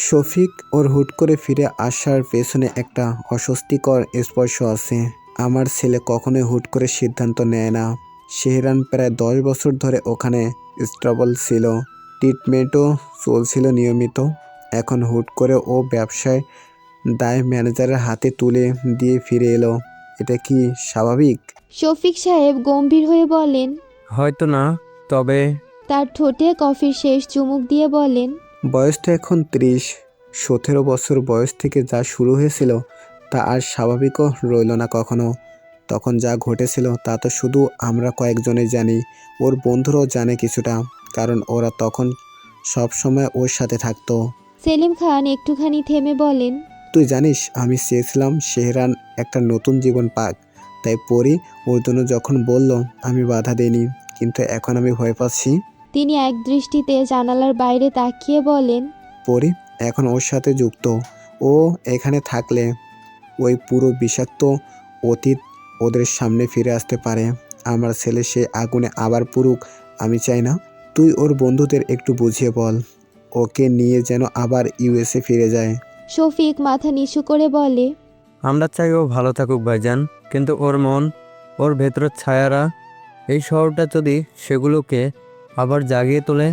শফিক, ওর হুট করে ফিরে আসার পেছনে একটা অস্বস্তিকর স্পর্শ আছে। আমার ছেলে কখনোই হুট করে সিদ্ধান্ত নেয় না। শেহরান প্রায় 10 বছর ধরে ওখানে স্টেবল ছিল, ট্রিটমেন্টও চলছিল নিয়মিত। এখন হুট করে ও ব্যবসায় দায় ম্যানেজারের হাতে তুলে দিয়ে ফিরে এলো। এটা কি স্বাভাবিক? শফিক সাহেব গম্ভীর হয়ে বলেন। হয়তো না, তবে তার ঠোঁটে কফির শেষ চুমুক দিয়ে বলেন, বয়সটা এখন 30। 17 বছর বয়স থেকে যা শুরু হয়েছিল তা আর স্বাভাবিকও রইল না কখনো। তখন যা ঘটেছিল তা তো শুধু আমরা কয়েকজনই জানি, ওর বন্ধুরাও জানে কিছুটা, কারণ ওরা তখন সব সময় ওর সাথে থাকতো। সেলিম খান একটুখানি থেমে বলেন, তুই জানিস, আমি চেয়েছিলাম শেহরান একটা নতুন জীবন পাক, তাই পরি ওর জন্য যখন বলল আমি বাধা দিইনি, কিন্তু এখন আমি ভয় পাচ্ছি। তিনি এক দৃষ্টিতে জানালার বাইরে তাকিয়ে বলেন, পরি এখন ওর সাথে যুক্ত। ও এখানে থাকলে ওই পুরো বিষাক্ত অতীত ওদের সামনে ফিরে আসতে পারে। আমার ছেলে সে আগুনে আবার পুরুক, আমি চাই না। তুই ওর বন্ধুদের একটু বুঝিয়ে বল, ওকে নিয়ে যেন আবার ইউএসএ ফিরে যায়। শফিক মাথা নিচু করে বলে, আমরা চাই ও ভালো থাকুক ভাইজান, কিন্তু ওর মন, ওর ভেতরের ছায়ারা, এই শহরটা যদি সেগুলোকে আবার জাগিয়ে তোলে।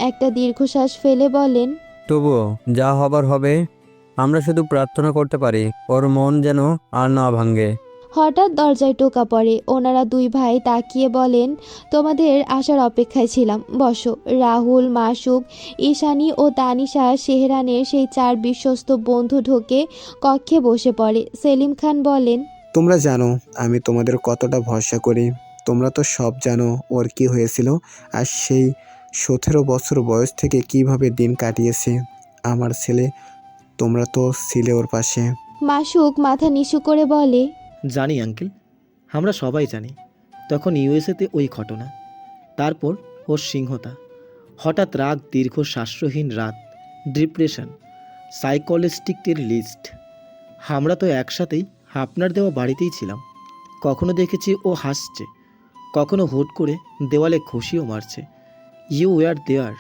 একটা দীর্ঘশ্বাস ফেলে বলেন, তবুও যা হবার হবে। আমরা শুধু প্রার্থনা করতে পারি ওর মন যেন আর না ভাঙে। হঠাৎ দরজায় টোকা পড়ে। ওনারা দুই ভাই তাকিয়ে বলেন, তোমাদের আসার অপেক্ষায় ছিলাম, বসো। রাহুল, মাসুক, ঈশানী ও তানিশা, শেহরানের সেই 4 বিশ্বস্ত বন্ধু ঢোকে কক্ষে বসে পড়ে। সেলিম খান বলেন, তোমরা জানো আমি তোমাদের কতটা ভরসা করি। তোমরা তো সব জানো ওর কি হয়েছিল, আর সেই 17 বছর বয়স থেকে কিভাবে দিন কাটিয়েছে আমার ছেলে। তোমরা তো ছিলে ওর পাশে। মাসুক মাথা নিচু করে বলে, জানি আঙ্কেল, আমরা সবাই জানি। তখন ইউএসএতে ওই ঘটনা, তারপর ওর সিংহতা, হঠাৎ রাগ, দীর্ঘ শ্বাসহীন রাত, ডিপ্রেশন, সাইকোলজিস্টের লিস্ট। আমরা তো একসাথেই আপনার দেওয়া বাড়িতেই ছিলাম। কখনো দেখেছি ও হাসছে, কখনো হুট করে দেওয়ালে ঘুষিও মারছে। ইউ ওয়ার দেয়ার।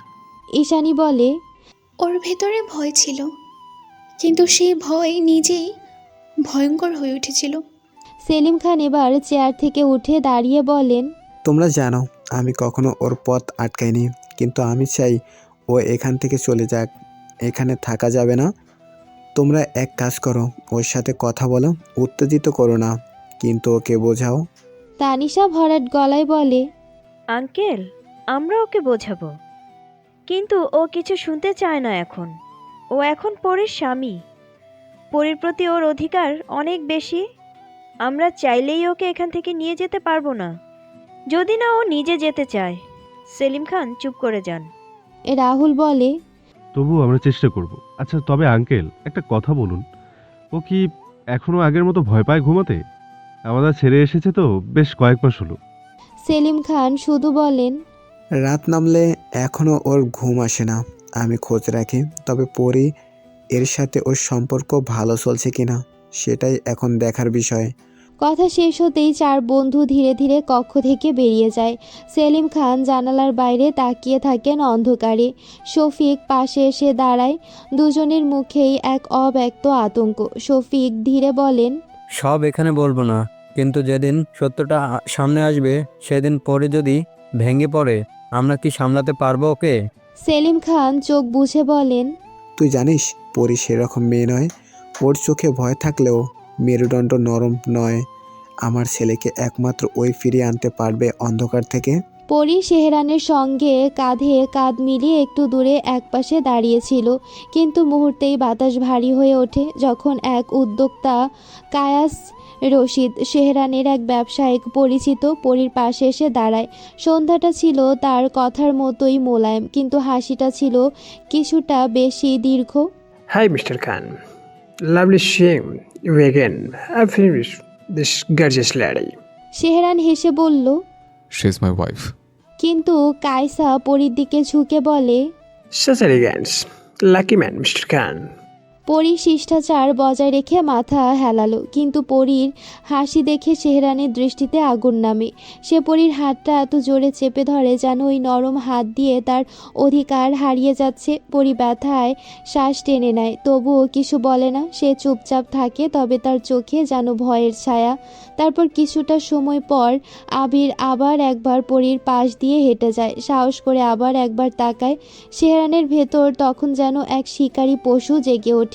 ঈশানী বলে, ওর ভেতরে ভয় ছিল, কিন্তু সেই ভয় নিজেই ভয়ঙ্কর হয়ে উঠেছিল। সেলিম খান এবার চেয়ার থেকে উঠে দাঁড়িয়ে বলেন, তোমরা জানো আমি কখনো ওর পথ আটকাইনি, কিন্তু আমি চাই ও এখান থেকে চলে যাক। এখানে থাকা যাবে না। তোমরা এক কাজ করো, ওর সাথে কথা বলো, উত্তেজিত করো না, কিন্তু ওকে বোঝাও। তানিশা ভরাট গলায় বলে, আঙ্কেল, আমরা ওকে বোঝাবো, কিন্তু ও কিছু শুনতে চায় না এখন। ও এখন পরীর স্বামী, পরীর প্রতি ওর অধিকার অনেক বেশি। আমরা চাইলেই ওকে এখান থেকে নিয়ে যেতে পারবো না, যদি না ও নিজে যেতে চায়। সেলিম খান চুপ করে যান। রাহুল বলে, তবু আমরা চেষ্টা করব। আচ্ছা, তবে আঙ্কেল একটা কথা বলুন, ও কি এখনো আগের মতো ভয় পায় ঘুমাতে? আমাদের ছেড়ে এসেছে তো বেশ কয়েক মাস হলো। সেলিম খান শুধু বলেন, রাত নামলে এখনও ওর ঘুম আসে না। আমি খোঁজ রাখি, তবে পরি এর সাথে ওর সম্পর্ক ভালো চলছে কিনা সেটাই এখন দেখার বিষয়। কথা শেষ হতেই 4 বন্ধু ধীরে ধীরে কক্ষ থেকে বেরিয়ে যায়। সেলিম খান জানালার বাইরে তাকিয়ে থাকেন অন্ধকারে। শফিক পাশে এসে দাঁড়ায়। দুজনের মুখেই এক অব্যক্ত আতঙ্ক। শফিক ধীরে বলেন, সব এখানে বলবো না, কিন্তু যেদিন সত্যটা সামনে আসবে সেদিন পরে যদি ভেঙে পড়ে, আমরা কি সামলাতে পারবো ওকে? সেলিম খান চোখ বুজে বলেন, তুই জানিস পরি সেরকম মেয়ে নয়। ওর চোখে ভয় থাকলেও মেরুদণ্ড নরম নয়। আমার ছেলেকে একমাত্র ওই ফিরিয়ে আনতে পারবে অন্ধকার থেকে। পরি সেহরানের সঙ্গে কাঁধে কাঁধ মিলিয়ে একটু দূরে একপাশে দাঁড়িয়েছিল, কিন্তু মুহূর্তেই বাতাস ভারী হয়ে ওঠে যখন এক উদ্যোক্তা কায়াস রশিদ, সেহরানের এক ব্যবসায়িক পরিচিত, পরির পাশে এসে দাঁড়ায়। সন্ধ্যাটা ছিল তার কথার মতোই মোলায়েম, কিন্তু হাসিটা ছিল কিছুটা বেশি দীর্ঘ। Hi, Mr. Khan. Lovely seeing you again. I finished this gorgeous lady. সেহরান হেসে বলল, শি ইজ মাই ওয়াইফ। কিন্তু কায়সা পরির দিকে ঝুঁকে বলে, Such elegance. Lucky man, Mr. Khan. পরি শিষ্টাচার বজায় রেখে মাথা হেলালো, কিন্তু পরীর হাসি দেখে সেহরানের দৃষ্টিতে আগুন নামে। সে পরীর হাতটা এত জোরে চেপে ধরে যেন ওই নরম হাত দিয়ে তার অধিকার হারিয়ে যাচ্ছে। পরি ব্যথায় শ্বাস টেনে নেয়, তবুও কিছু বলে না। সে চুপচাপ থাকে, তবে তার চোখে যেন ভয়ের ছায়া। তারপর কিছুটা সময় পর আবির আবার একবার পরীর পাশ দিয়ে হেঁটে যায়, সাহস করে আবার একবার তাকায়। সেহরানের ভেতর তখন যেন এক শিকারী পশু জেগে ওঠে।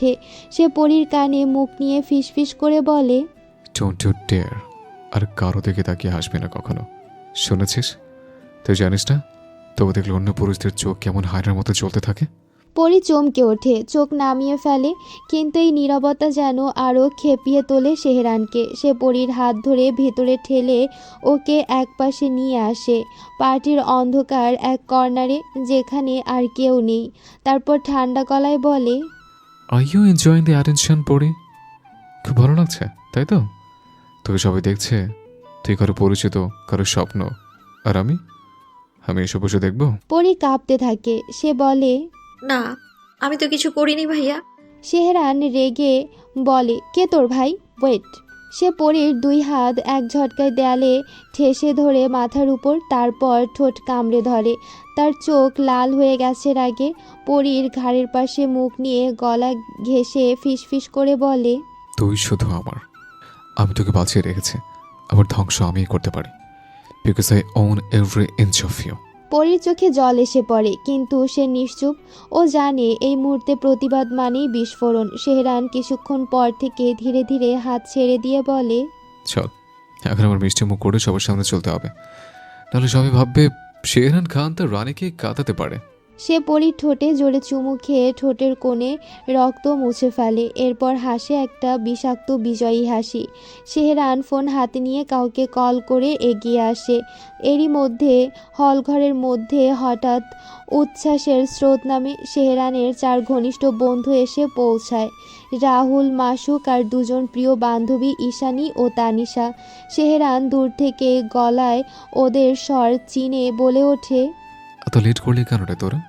সে পরীর কানে মুখ নিয়ে ফিসফিস করে বলে, ডোন্ট ইউ ডেয়ার। আর কারো দিকে তাকিয়ে হাসবে না কখনো, শুনেছিস? তুই জানিস না তবু দেখলে অন্য পুরুষদের চোখ কেমন হায়নার মতো চলতে থাকে। পরি চমকে ওঠে, চোখ নামিয়ে ফেলে, কিন্তু এই নীরবতা যেন আরও খেপিয়ে তোলে সেহরানকে। সে পরীর হাত ধরে ভেতরে ঠেলে ওকে একপাশে নিয়ে আসে, পার্টির অন্ধকার এক কর্নারে যেখানে আর কেউ নেই। তারপর ঠান্ডা গলায় বলে, are you enjoying the attention Pari? খুব ভালো লাগছে তাই তো? তোকে সবাই দেখছে, তুই কারো পরিচিত, কারো স্বপ্ন, আর আমি এসব বসে দেখবো? পরি কাঁপতে থাকে। সে বলে, না, আমি তো কিছু করিনি ভাইয়া। সেহরান রেগে বলে, কে তোর ভাই? ওয়েট। সে পরীর দুই হাত এক ঝটকায় দেয়ালে ঠেসে ধরে মাথার উপর, তারপর ঠোঁট কামড়ে ধরে। তার চোখ লাল হয়ে গেছে রাগে। পরীর ঘাড়ের পাশে মুখ নিয়ে গলা ঘেঁষে ফিসফিস করে বলে, তুই শুধু আমার। আমি তোকে বাঁচিয়ে রেখেছি, আবার ধ্বংস আমিই করতে পারি, because I own every inch of you. পরীর চোখে জল এসে পড়ে, কিন্তু সে নিশ্চুপ। ও জানে এই মুহূর্তে প্রতিবাদ মানেই বিস্ফোরণ। সেহরান কিছুক্ষণ পর থেকে ধীরে ধীরে হাত ছেড়ে দিয়ে বলে, চল, এখন আমার মিষ্টি মুখ করে সবার সামনে চলতে হবে, নাহলে সবাই ভাববে শেহরান খান তার রানীকে কাঁদাতে পারে। সে পরীর ঠোঁটে জোরে চুমু খেয়ে ঠোঁটের কোণে রক্ত মুছে ফেলে, এরপর হাসে একটা বিষাক্ত বিজয়ী হাসি। সেহরান ফোন হাতে নিয়ে কাউকে কল করে এগিয়ে আসে। এরই মধ্যে হলঘরের মধ্যে হঠাৎ উচ্ছ্বাসের স্রোত নামে। সেহরানের 4 ঘনিষ্ঠ বন্ধু এসে পৌঁছায়, রাহুল, মাসুক আর 2 জন প্রিয় বান্ধবী ঈশানী ও তানিশা। সেহরান দূর থেকে গলায় ওদের স্বর চিনে বলে ওঠে, এত লেট করলি কেন রে তোরা?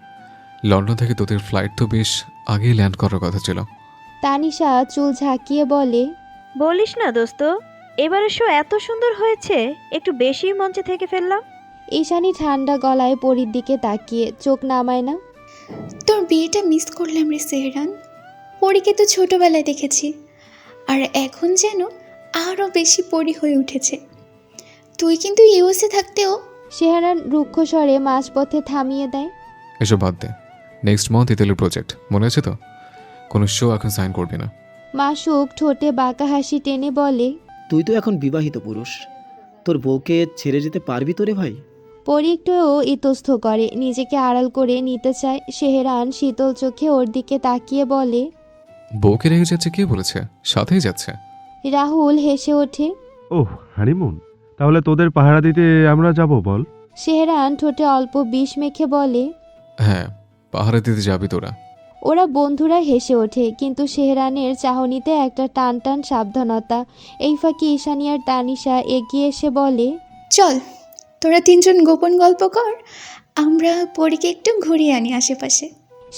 লন্ডন থেকে তোদের ফ্লাইট তো বেশ আগেই ল্যান্ড করার কথা ছিল। তানিশা চুল ঝাঁকিয়ে বলে, বলিস না দোস্ত, এবারের শো এত সুন্দর হয়েছে, একটু বেশি মঞ্চে থেকে ফেললাম। ঈশানী ঠান্ডা গলায় পরীর দিকে তাকিয়ে চোখ নামায় না। তোর বিয়েটা মিস করলাম রে সেহরান। পরীকে তো ছোটবেলায় দেখেছি, আর এখন যেন আরও বেশি পরী হয়ে উঠেছে। তুই কিন্তু ইউএসএ থাকতেও। সেহরান রুক্ষ স্বরে মাঝপথে থামিয়ে দেয়। এসব বাদ দে, নেক্সট মান্থ ইতালির প্রজেক্ট মনে আছে তো? কোনো শো এখন সাইন করবি না। মাসুক ঠোঁটে বাঁকা হাসি টেনে বলে, তুই তো এখন বিবাহিত পুরুষ, তোর বউকে ছেড়ে যেতে পারবি তো রে ভাই? পরী একটুও ইতস্থ করে, নিজেকে আড়াল করে নিতে চায়। সেহরান শীতল চোখে ওর দিকে তাকিয়ে বলে, বউকে রেখে যাচ্ছে কে বলেছে? সাথেই যাচ্ছে। রাহুল হেসে ওঠে। ওহ, হানিমুন? তাহলে তোদের পাহারা দিতে আমরা যাব বল? সেহরান ঠোঁটে অল্প বিষ মেখে বলে, হ্যাঁ, পাহারা দিতে যাবি তোরা। ওরা বন্ধুরা হেসে ওঠে, কিন্তু সেহরানের চাহনিতে একটা টান টান সাবধানতা। এই ফাঁকে ঈশানী আর তানিশা এগিয়ে এসে বলে, চল, তোরা 3 জন গোপন গল্প কর, আমরা পরীকে একটু ঘুরিয়ে আনি আশেপাশে।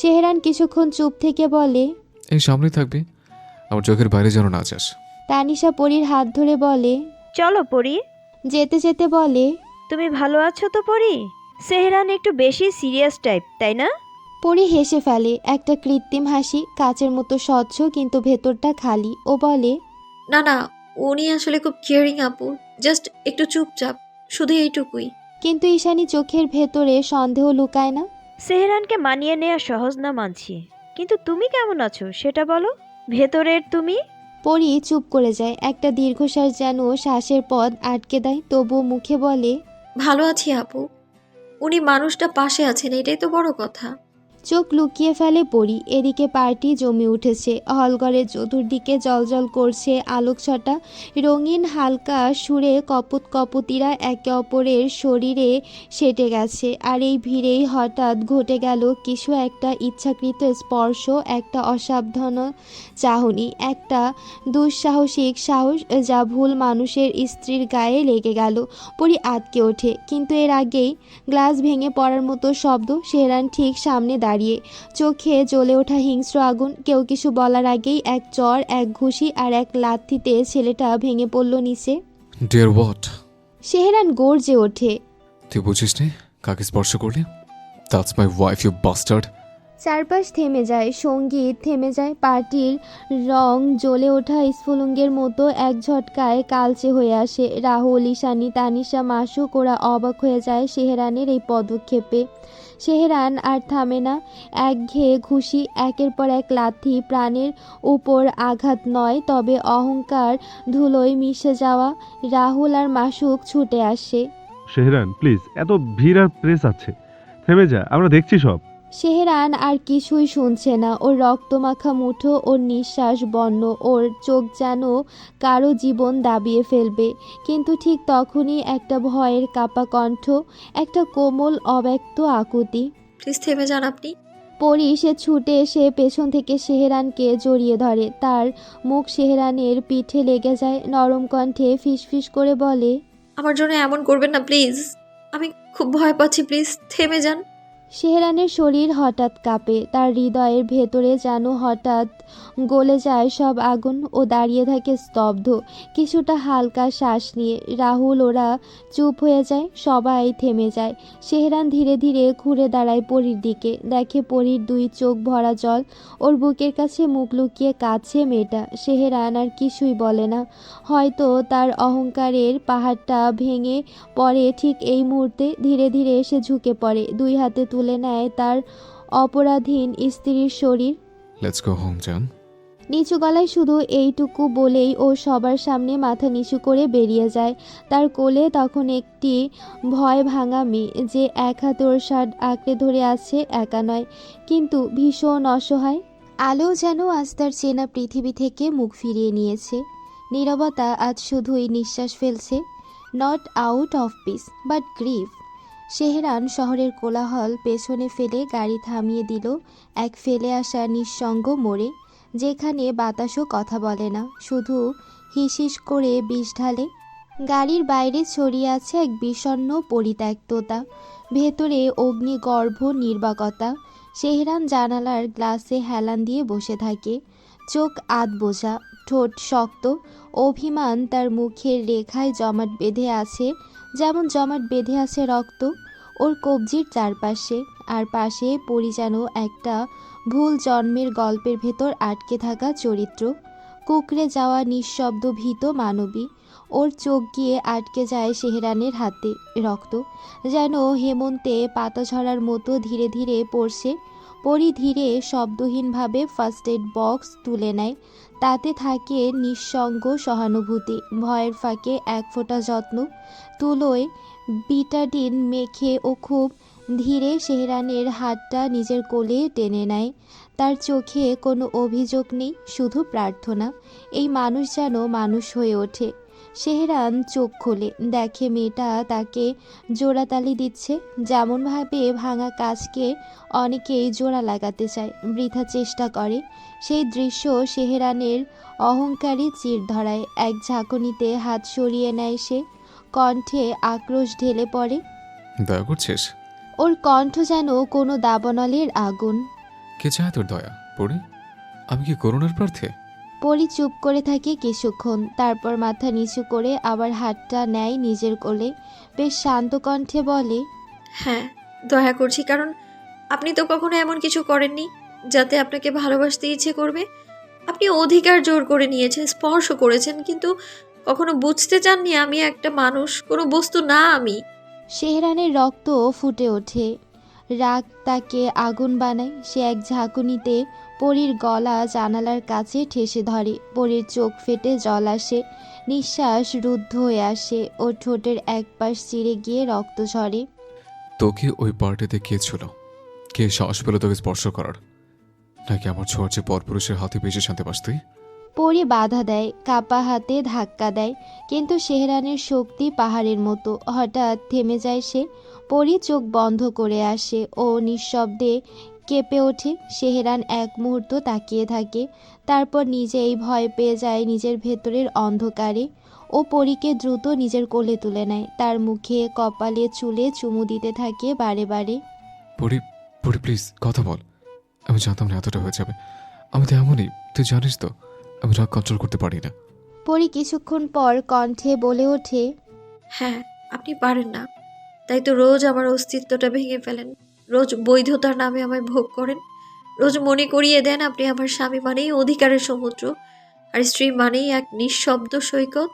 সেহরান কিছুক্ষণ চুপ থেকে বলে, এই সামনেই থাকবি, আমার চোখের বাইরে যেন না যাস। তানিশা পরীর হাত ধরে বলে, চলো পরি। যেতে যেতে বলে, তুমি ভালো আছো তো পরি? সেহরান একটু বেশি সিরিয়াস টাইপ, তাই না? পরি হেসে ফেলে, একটা কৃত্রিম হাসি, কাচের মতো স্বচ্ছ কিন্তু ভেতরটা খালি। ও বলে, না না, উনি আসলে খুব কেয়ারিং আপু, জাস্ট একটু চুপচাপ, শুধু এইটুকুই। কিন্তু ঈশানী চোখের ভেতরে সন্দেহ লুকায় না। সেহরানকে মানিয়ে নেওয়া সহজ না মানছি, কিন্তু তুমি কেমন আছো সেটা বলো। ভেতরের তুমি? পরি চুপ করে যায়, একটা দীর্ঘশ্বাস যেন শ্বাসের পথ আটকে দেয়, তবুও মুখে বলে, ভালো আছি আপু। উনি মানুষটা পাশে আছেন, এটাই তো বড় কথা। চোখ লুকিয়ে ফেলে পরি। এদিকে পার্টি জমে উঠেছে। হলঘরের চতুর্দিকে জ্বলজ্বল করছে আলোকছটা। রঙিন হালকা সুরে কপত কপতিরা একে অপরের শরীরে সেটে গেছে। আর এই ভিড়েই হঠাৎ ঘটে গেল কিছু একটা ইচ্ছাকৃত স্পর্শ, একটা অসাবধান চাহনি, একটা দুঃসাহসিক সাহস যা ভুল মানুষের স্ত্রীর গায়ে লেগে গেল। পরি আটকে ওঠে, কিন্তু এর আগেই গ্লাস ভেঙে পড়ার মতো শব্দ। শেহরান ঠিক সামনে দাঁড়িয়ে, চোখে জ্বলে ওঠা হিংস্র আগুন। কেউ কিছু বলার আগেই এক চর, এক ঘুষি আর এক লাথিতে ছেলেটা ভেঙে পড়ল নিচে। Deer what? শেহরান গর্জে ওঠে। তুই বুঝিস নে কাকে স্পর্শ করলি? That's my wife, you bastard. চারপাশ থেমে যায়, সঙ্গীত থেমে যায়। পার্টির রং জ্বলে ওঠা স্ফুলিঙ্গের মতো এক ঝটকায় কালচে হয়ে আসে। রাহুল, ঈশানী, তানিশা, মাসুক ওরা অবাক হয়ে যায় শেহরানের এই পদক্ষেপে। শেহরান আর থামে না। একঘেয়ে ঘুষি, একের পর এক লাথি, প্রাণের উপর আঘাত নয়, তবে অহংকার ধুলোয় মিশে যাওয়া। রাহুল আর মাসুক ছুটে আসে। শেহরান প্লিজ, এত ভিড় আর প্রেস আছে, থেমে যা, আমরা দেখছি সব। শেহরান আর কিছুই শুনছে না। ওর রক্তমাখা মুঠো, ওর নিঃশ্বাস বন্য, ওর চোখ যেন কারো জীবন দাবিয়ে ফেলবে। কিন্তু ঠিক তখনই একটা ভয়ের কাপা কণ্ঠ, একটা কোমল অব্যক্ত আকুতি। প্লিজ থেমে যান আপনি। পরি সে ছুটে এসে পেছন থেকে শেহরানকে জড়িয়ে ধরে। তার মুখ শেহরানের পিঠে লেগে যায়। নরম কণ্ঠে ফিসফিস করে বলে, আমার জন্য এমন করবেন না প্লিজ। আমি খুব ভয় পাচ্ছি, প্লিজ থেমে যান। শেহরানের শরীর হঠাৎ কাঁপে। তার হৃদয়ের ভেতরে যেন হঠাৎ গলে যায় সব আগুন। ও দাঁড়িয়ে থাকে স্তব্ধ, কিছুটা হালকা শ্বাস নিয়ে। রাহুল ওরা চুপ হয়ে যায়, সবাই থেমে যায়। শেহরান ধীরে ধীরে ঘুরে দাঁড়ায় পরীর দিকে, দেখে পরীর দুই চোখ ভরা জল। ওর বুকের কাছে মুখ লুকিয়ে কাঁদছে মেয়েটা। শেহরান আর কিছুই বলে না। হয়তো তার অহংকারের পাহাড়টা ভেঙে পড়ে ঠিক এই মুহূর্তে। ধীরে ধীরে এসে ঝুঁকে পড়ে, দুই হাতে তুলে নেয় তার অপরাধীন স্ত্রীর শরীর। লেটস গো হোম জান। নিচু গলায় শুধু এইটুকু বলেই ও সবার সামনে মাথা নিচু করে বেরিয়ে যায়। তার কোলে তখন একটি ভয় ভাঙা মেয়ে, যে এক হাতে ওর শার্ট আঁকড়ে ধরে আছে। একা নয়, কিন্তু ভীষণ অসহায়। আলো যেন আজ তার চেনা পৃথিবী থেকে মুখ ফিরিয়ে নিয়েছে। নীরবতা আজ শুধুই নিঃশ্বাস ফেলছে। Not out of peace but grief. Shehran শহরের কোলাহল পেছনে ফেলে গাড়ি থামিয়ে দিল এক ফেলে আসা নিঃসঙ্গ মোড়ে, যেখানে বাতাসও কথা বলে না, শুধু হিসিস করে বিষ ঢালে। গাড়ির বাইরে ছড়িয়ে আছে এক বিষণ্ণ পরিত্যক্ততা, ভেতরে অগ্নিগর্ভ নির্বাকতা। শেহরান জানালার গ্লাসে হেলান দিয়ে বসে থাকে, চোখ আধ বোঝা, ঠোঁট শক্ত। অভিমান তার মুখের রেখায় জমাট বেঁধে আছে, যেমন জমাট বেঁধে আছে রক্ত ওর কবজির চারপাশে। আর পাশে পরি যেন একটা ভুল জন্মের গল্পের ভেতর আটকে থাকা চরিত্র, কুকড়ে যাওয়া নিঃশব্দ ভীত মানবী। ওর চোখ গিয়ে আটকে যায় শেহরানের হাতে। রক্ত যেন হেমন্তে পাতা ঝরার মতো ধীরে ধীরে পড়ছে। পরি ধীরে শব্দহীনভাবে ফার্স্ট এড বক্স তুলে নেয়। তাতে থাকে নিঃসঙ্গ সহানুভূতি, ভয়ের ফাঁকে এক ফোঁটা যত্ন। তুলোয় বিটাডিন মেখে ও খুব ধীরে শেহরানের হাতটা নিজের কোলে টেনে নেয়। তার চোখে কোনো অভিযোগ নেই, শুধু প্রার্থনা এই মানুষ যেন মানুষ হয়ে ওঠে। শেহরান চোখ খোলে, দেখে মেয়েটা তাকে জোড়াতালি দিচ্ছে, যেমনভাবে ভাঙা কাজকে অনেকেই জোড়া লাগাতে চায়, বৃথা চেষ্টা করে। সেই দৃশ্য শেহরানের অহংকারী চির ধরায়। এক ঝাঁকুনিতে হাত সরিয়ে নেয় সে, কণ্ঠে আক্রোশ ঢেলে পড়ে। দয়া করছিস? ওর কণ্ঠ যেন কোনো দাবানলের আগুন। কে চায় তোর দয়া পড়ে? আমি কি করুণার প্রার্থী? পরি চুপ করে থাকে কিছুক্ষণ, তারপর মাথা নিচু করে আবার হাতটা নেয় নিজের কোলে। বেশ শান্ত কণ্ঠে বলে, হ্যাঁ, দয়া করছি, কারণ আপনি তো কখনো এমন কিছু করেননি যাতে আপনাকে ভালোবাসতে ইচ্ছে করবে। আপনি অধিকার জোর করে নিয়েছেন, স্পর্শ করেছেন, কিন্তু কখনো বুঝতে চাননি আমি একটা মানুষ, কোনো বস্তু না আমি। শেহরানের রক্ত ফুটে ওঠে, রাগ তাকে আগুন বানায়। সে এক ঝাঁকুনিতে পরীর গলা জানালার কাছে ঠেসে ধরে। পরীর চোখ ফেটে জল আসে, নিঃশ্বাস রুদ্ধ হয়ে আসে, ওর ঠোঁটের এক পাশ চিরে গিয়ে রক্ত ঝরে। তোকে ওই পার্টিতে কে ছিল? কে সাহস পেল তোকে স্পর্শ করার? নাকি আমার ছোঁয়ার চেয়ে পরপুরুষের হাতে বেশি শান্তি পাস তুই? পরী বাধা দেয়, কাপা হাতে ধাক্কা দেয়, কিন্তু সেহরানের শক্তি পাহাড়ের মতো। হঠাৎ থেমে যায় সে। পরী চোখ বন্ধ করে আসে ও নিঃশব্দে কেঁপে ওঠে। সেহরান এক মুহূর্ত তাকিয়ে থাকে, তারপর নিজেই ভয় পেয়ে যায় নিজের ভেতরের অন্ধকারে। ও পরীকে দ্রুত নিজের কোলে তুলে নেয়, তার মুখে কপালে চুলে চুমু দিতে থাকে বারে বারে। পড়ি পড়ি প্লিজ কথা বল। আমি জানতাম না এতটা হয়ে যাবে। আমি তো এমনই, তুই জানিস তো আমি রাগ কন্ট্রোল করতে পারি না। পরী কিছুক্ষণ পর কণ্ঠে বলে ওঠে, হ্যাঁ, আপনি পারেন না, তাই তো রোজ আমার অস্তিত্বটা ভেঙে ফেলেন, রোজ বৈধতার নামে আমায় ভোগ করেন, রোজ মনে করিয়ে দেন আপনি আমার স্বামী মানেই অধিকারের সমুদ্র, আর স্ত্রী মানেই এক নিঃশব্দ সৈকত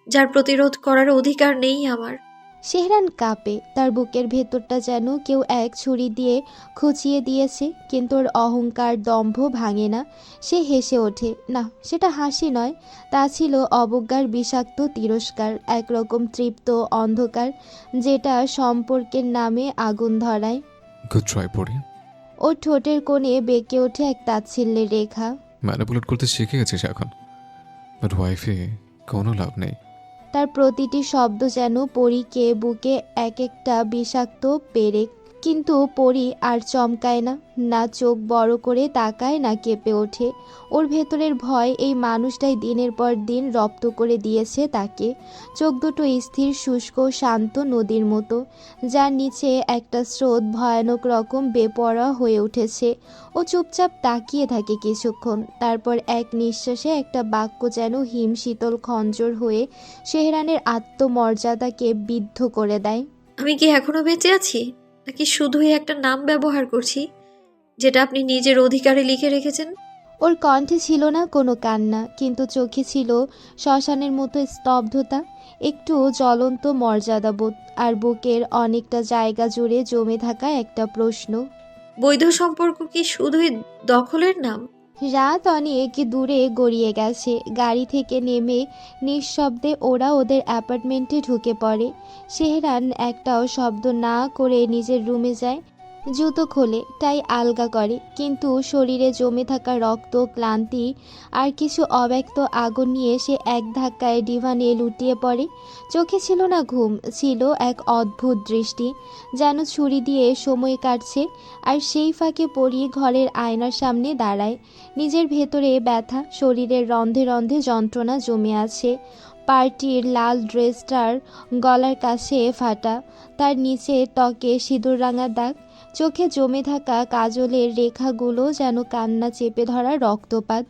যার প্রতিরোধ করার অধিকার নেই আমার। সেহরান কাঁপে, তার বুকের ভেতরটা যেন কেউ এক ছুরি দিয়ে খুঁচিয়ে দিয়েছে, কিন্তু ওর অহংকার দম্ভ ভাঙে না। সে হেসে ওঠে, না সেটা হাসি নয়, তা ছিল অবজ্ঞার বিষাক্ত তিরস্কার, একরকম তৃপ্ত অন্ধকার যেটা সম্পর্কের নামে আগুন ধরায়। গুড ট্রাই পড়ি। ওর ঠোঁটের কোণে বেঁকে ওঠে এক তাচ্ছিল্যের রেখা। ম্যানিপুলেট করতে শিখে গেছিস এখন, বাট ওয়াইফে কোনো লাভ নেই। তার প্রতিটি শব্দ যেন পরীকে বুকে এক একটা বিষাক্ত পেরেক। কিন্তু পরী আর চমকায় না, না চোখ বড় করে তাকায়, না কেঁপে ওঠে। ওর ভেতরের ভয় এই মানুষটাই দিনের পর দিন রপ্ত করে দিয়েছে তাকে। চোখ দুটো স্থির, শুষ্ক, শান্ত নদীর মতো, যার নিচে একটা স্রোত ভয়ানক রকম বেপরোয়া হয়ে উঠেছে। ও চুপচাপ তাকিয়ে থাকে কিছুক্ষণ, তারপর এক নিঃশ্বাসে একটা বাক্য যেন হিম শীতল খঞ্জর হয়ে সেহরানের আত্মমর্যাদাকে বিদ্ধ করে দেয়। আমি কি এখনো বেঁচে আছি, নাকি শুধুই একটা নাম ব্যবহার করছি যেটা আপনি নিজের অধিকারে লিখে রেখেছেন? ওর কণ্ঠে ছিল না কোনো কান্না, কিন্তু চোখে ছিল শ্মশানের মতো স্তব্ধতা, একটু জ্বলন্ত মর্যাদাবোধ, আর বুকের অনেকটা জায়গা জুড়ে জমে থাকা একটা প্রশ্ন। বৈধ সম্পর্ক কি শুধুই দখলের নাম? রাত অনেক দূরে গড়িয়ে গেছে। গাড়ি থেকে নেমে নিঃশব্দে ওরা ওদের অ্যাপার্টমেন্টে ঢুকে পড়ে। সেহরান একটাও শব্দ না করে নিজের রুমে যায়, জুতো খোলে, টাই আলগা করে, কিন্তু শরীরে জমে থাকা রক্ত, ক্লান্তি আর কিছু অব্যক্ত আগুন নিয়ে সে এক ধাক্কায় ডিভানে লুটিয়ে পড়ে। চোখে ছিল না ঘুম, ছিল এক অদ্ভুত দৃষ্টি, যেন ছুরি দিয়ে সময় কাটছে। আর সেই ফাঁকে পড়ি ঘরের আয়নার সামনে দাঁড়ায়। নিজের ভেতরে ব্যথা, শরীরের রন্ধে রন্ধে যন্ত্রণা জমে আছে। পার্টির লাল ড্রেসটার গলার কাছে ফাটা, তার নিচে ত্বকে সিঁদুর রাঙা দাগ, চোখে জমে থাকা কাজলের রেখাগুলো যেন কান্না চেপে ধরা রক্তপাত।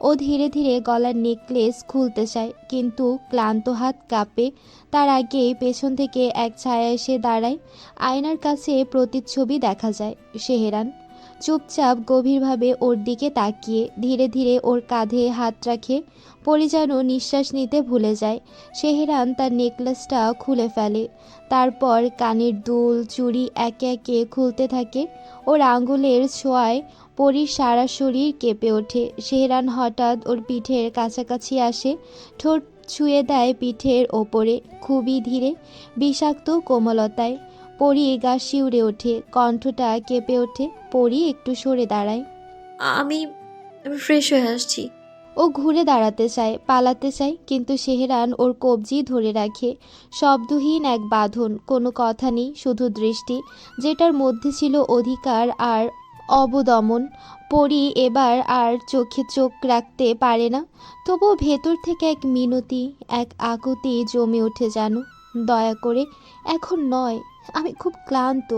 ও ধীরে ধীরে গলার নেকলেস খুলতে চায়, কিন্তু ক্লান্ত হাত কাঁপে। তার আগেই পেছন থেকে এক ছায়া এসে দাঁড়ায়। আয়নার কাছে প্রতিচ্ছবি দেখা যায়, সেহরান চুপচাপ গভীরভাবে ওর দিকে তাকিয়ে, ধীরে ধীরে ওর কাঁধে হাত রাখে। পরি যেন নিঃশ্বাস নিতে ভুলে যায়। সেহরান তার নেকলেসটা খুলে ফেলে, তারপর কানের দুল, চুড়ি একে একে খুলতে থাকে। ওর আঙ্গুলের ছোঁয়ায় পরির সারা শরীর কেঁপে ওঠে। সেহরান হঠাৎ ওর পিঠের কাছাকাছি আসে, ঠোঁট ছুঁয়ে দেয় পিঠের ওপরে, খুবই ধীরে, বিষাক্ত কোমলতায়। পরি গা শিউরে ওঠে, কণ্ঠটা কেঁপে ওঠে। পরি একটু সরে দাঁড়ায়। আমি ফ্রেশ হয়ে আসছি। ও ঘুরে দাঁড়াতে চায়, পালাতে চায়, কিন্তু সেহরান ওর কবজি ধরে রাখে। শব্দহীন এক বাঁধন, কোনো কথা নেই, শুধু দৃষ্টি, যেটার মধ্যে ছিল অধিকার আর অবদমন। পরি এবার আর চোখে চোখ রাখতে পারে না, তবুও ভেতর থেকে এক মিনতি, এক আকুতি জমে ওঠে যেন। দয়া করে এখন নয়, আমি খুব ক্লান্ত।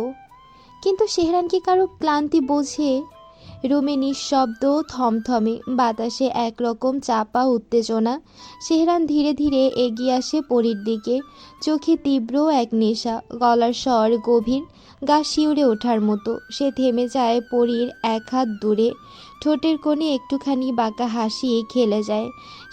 কিন্তু সেহরান কি কারো ক্লান্তি বোঝে? রুমে নিঃশব্দ, থমথমে, বাতাসে একরকম চাপা উত্তেজনা। সেহরান ধীরে ধীরে এগিয়ে আসে পরীর দিকে, চোখে তীব্র এক নেশা, গলার স্বর গভীর, গা শিউরে ওঠার মতো। সে থেমে যায় পরীর এক হাত দূরে, ঠোঁটের কোণে একটুখানি বাঁকা হাসি খেলে যায়।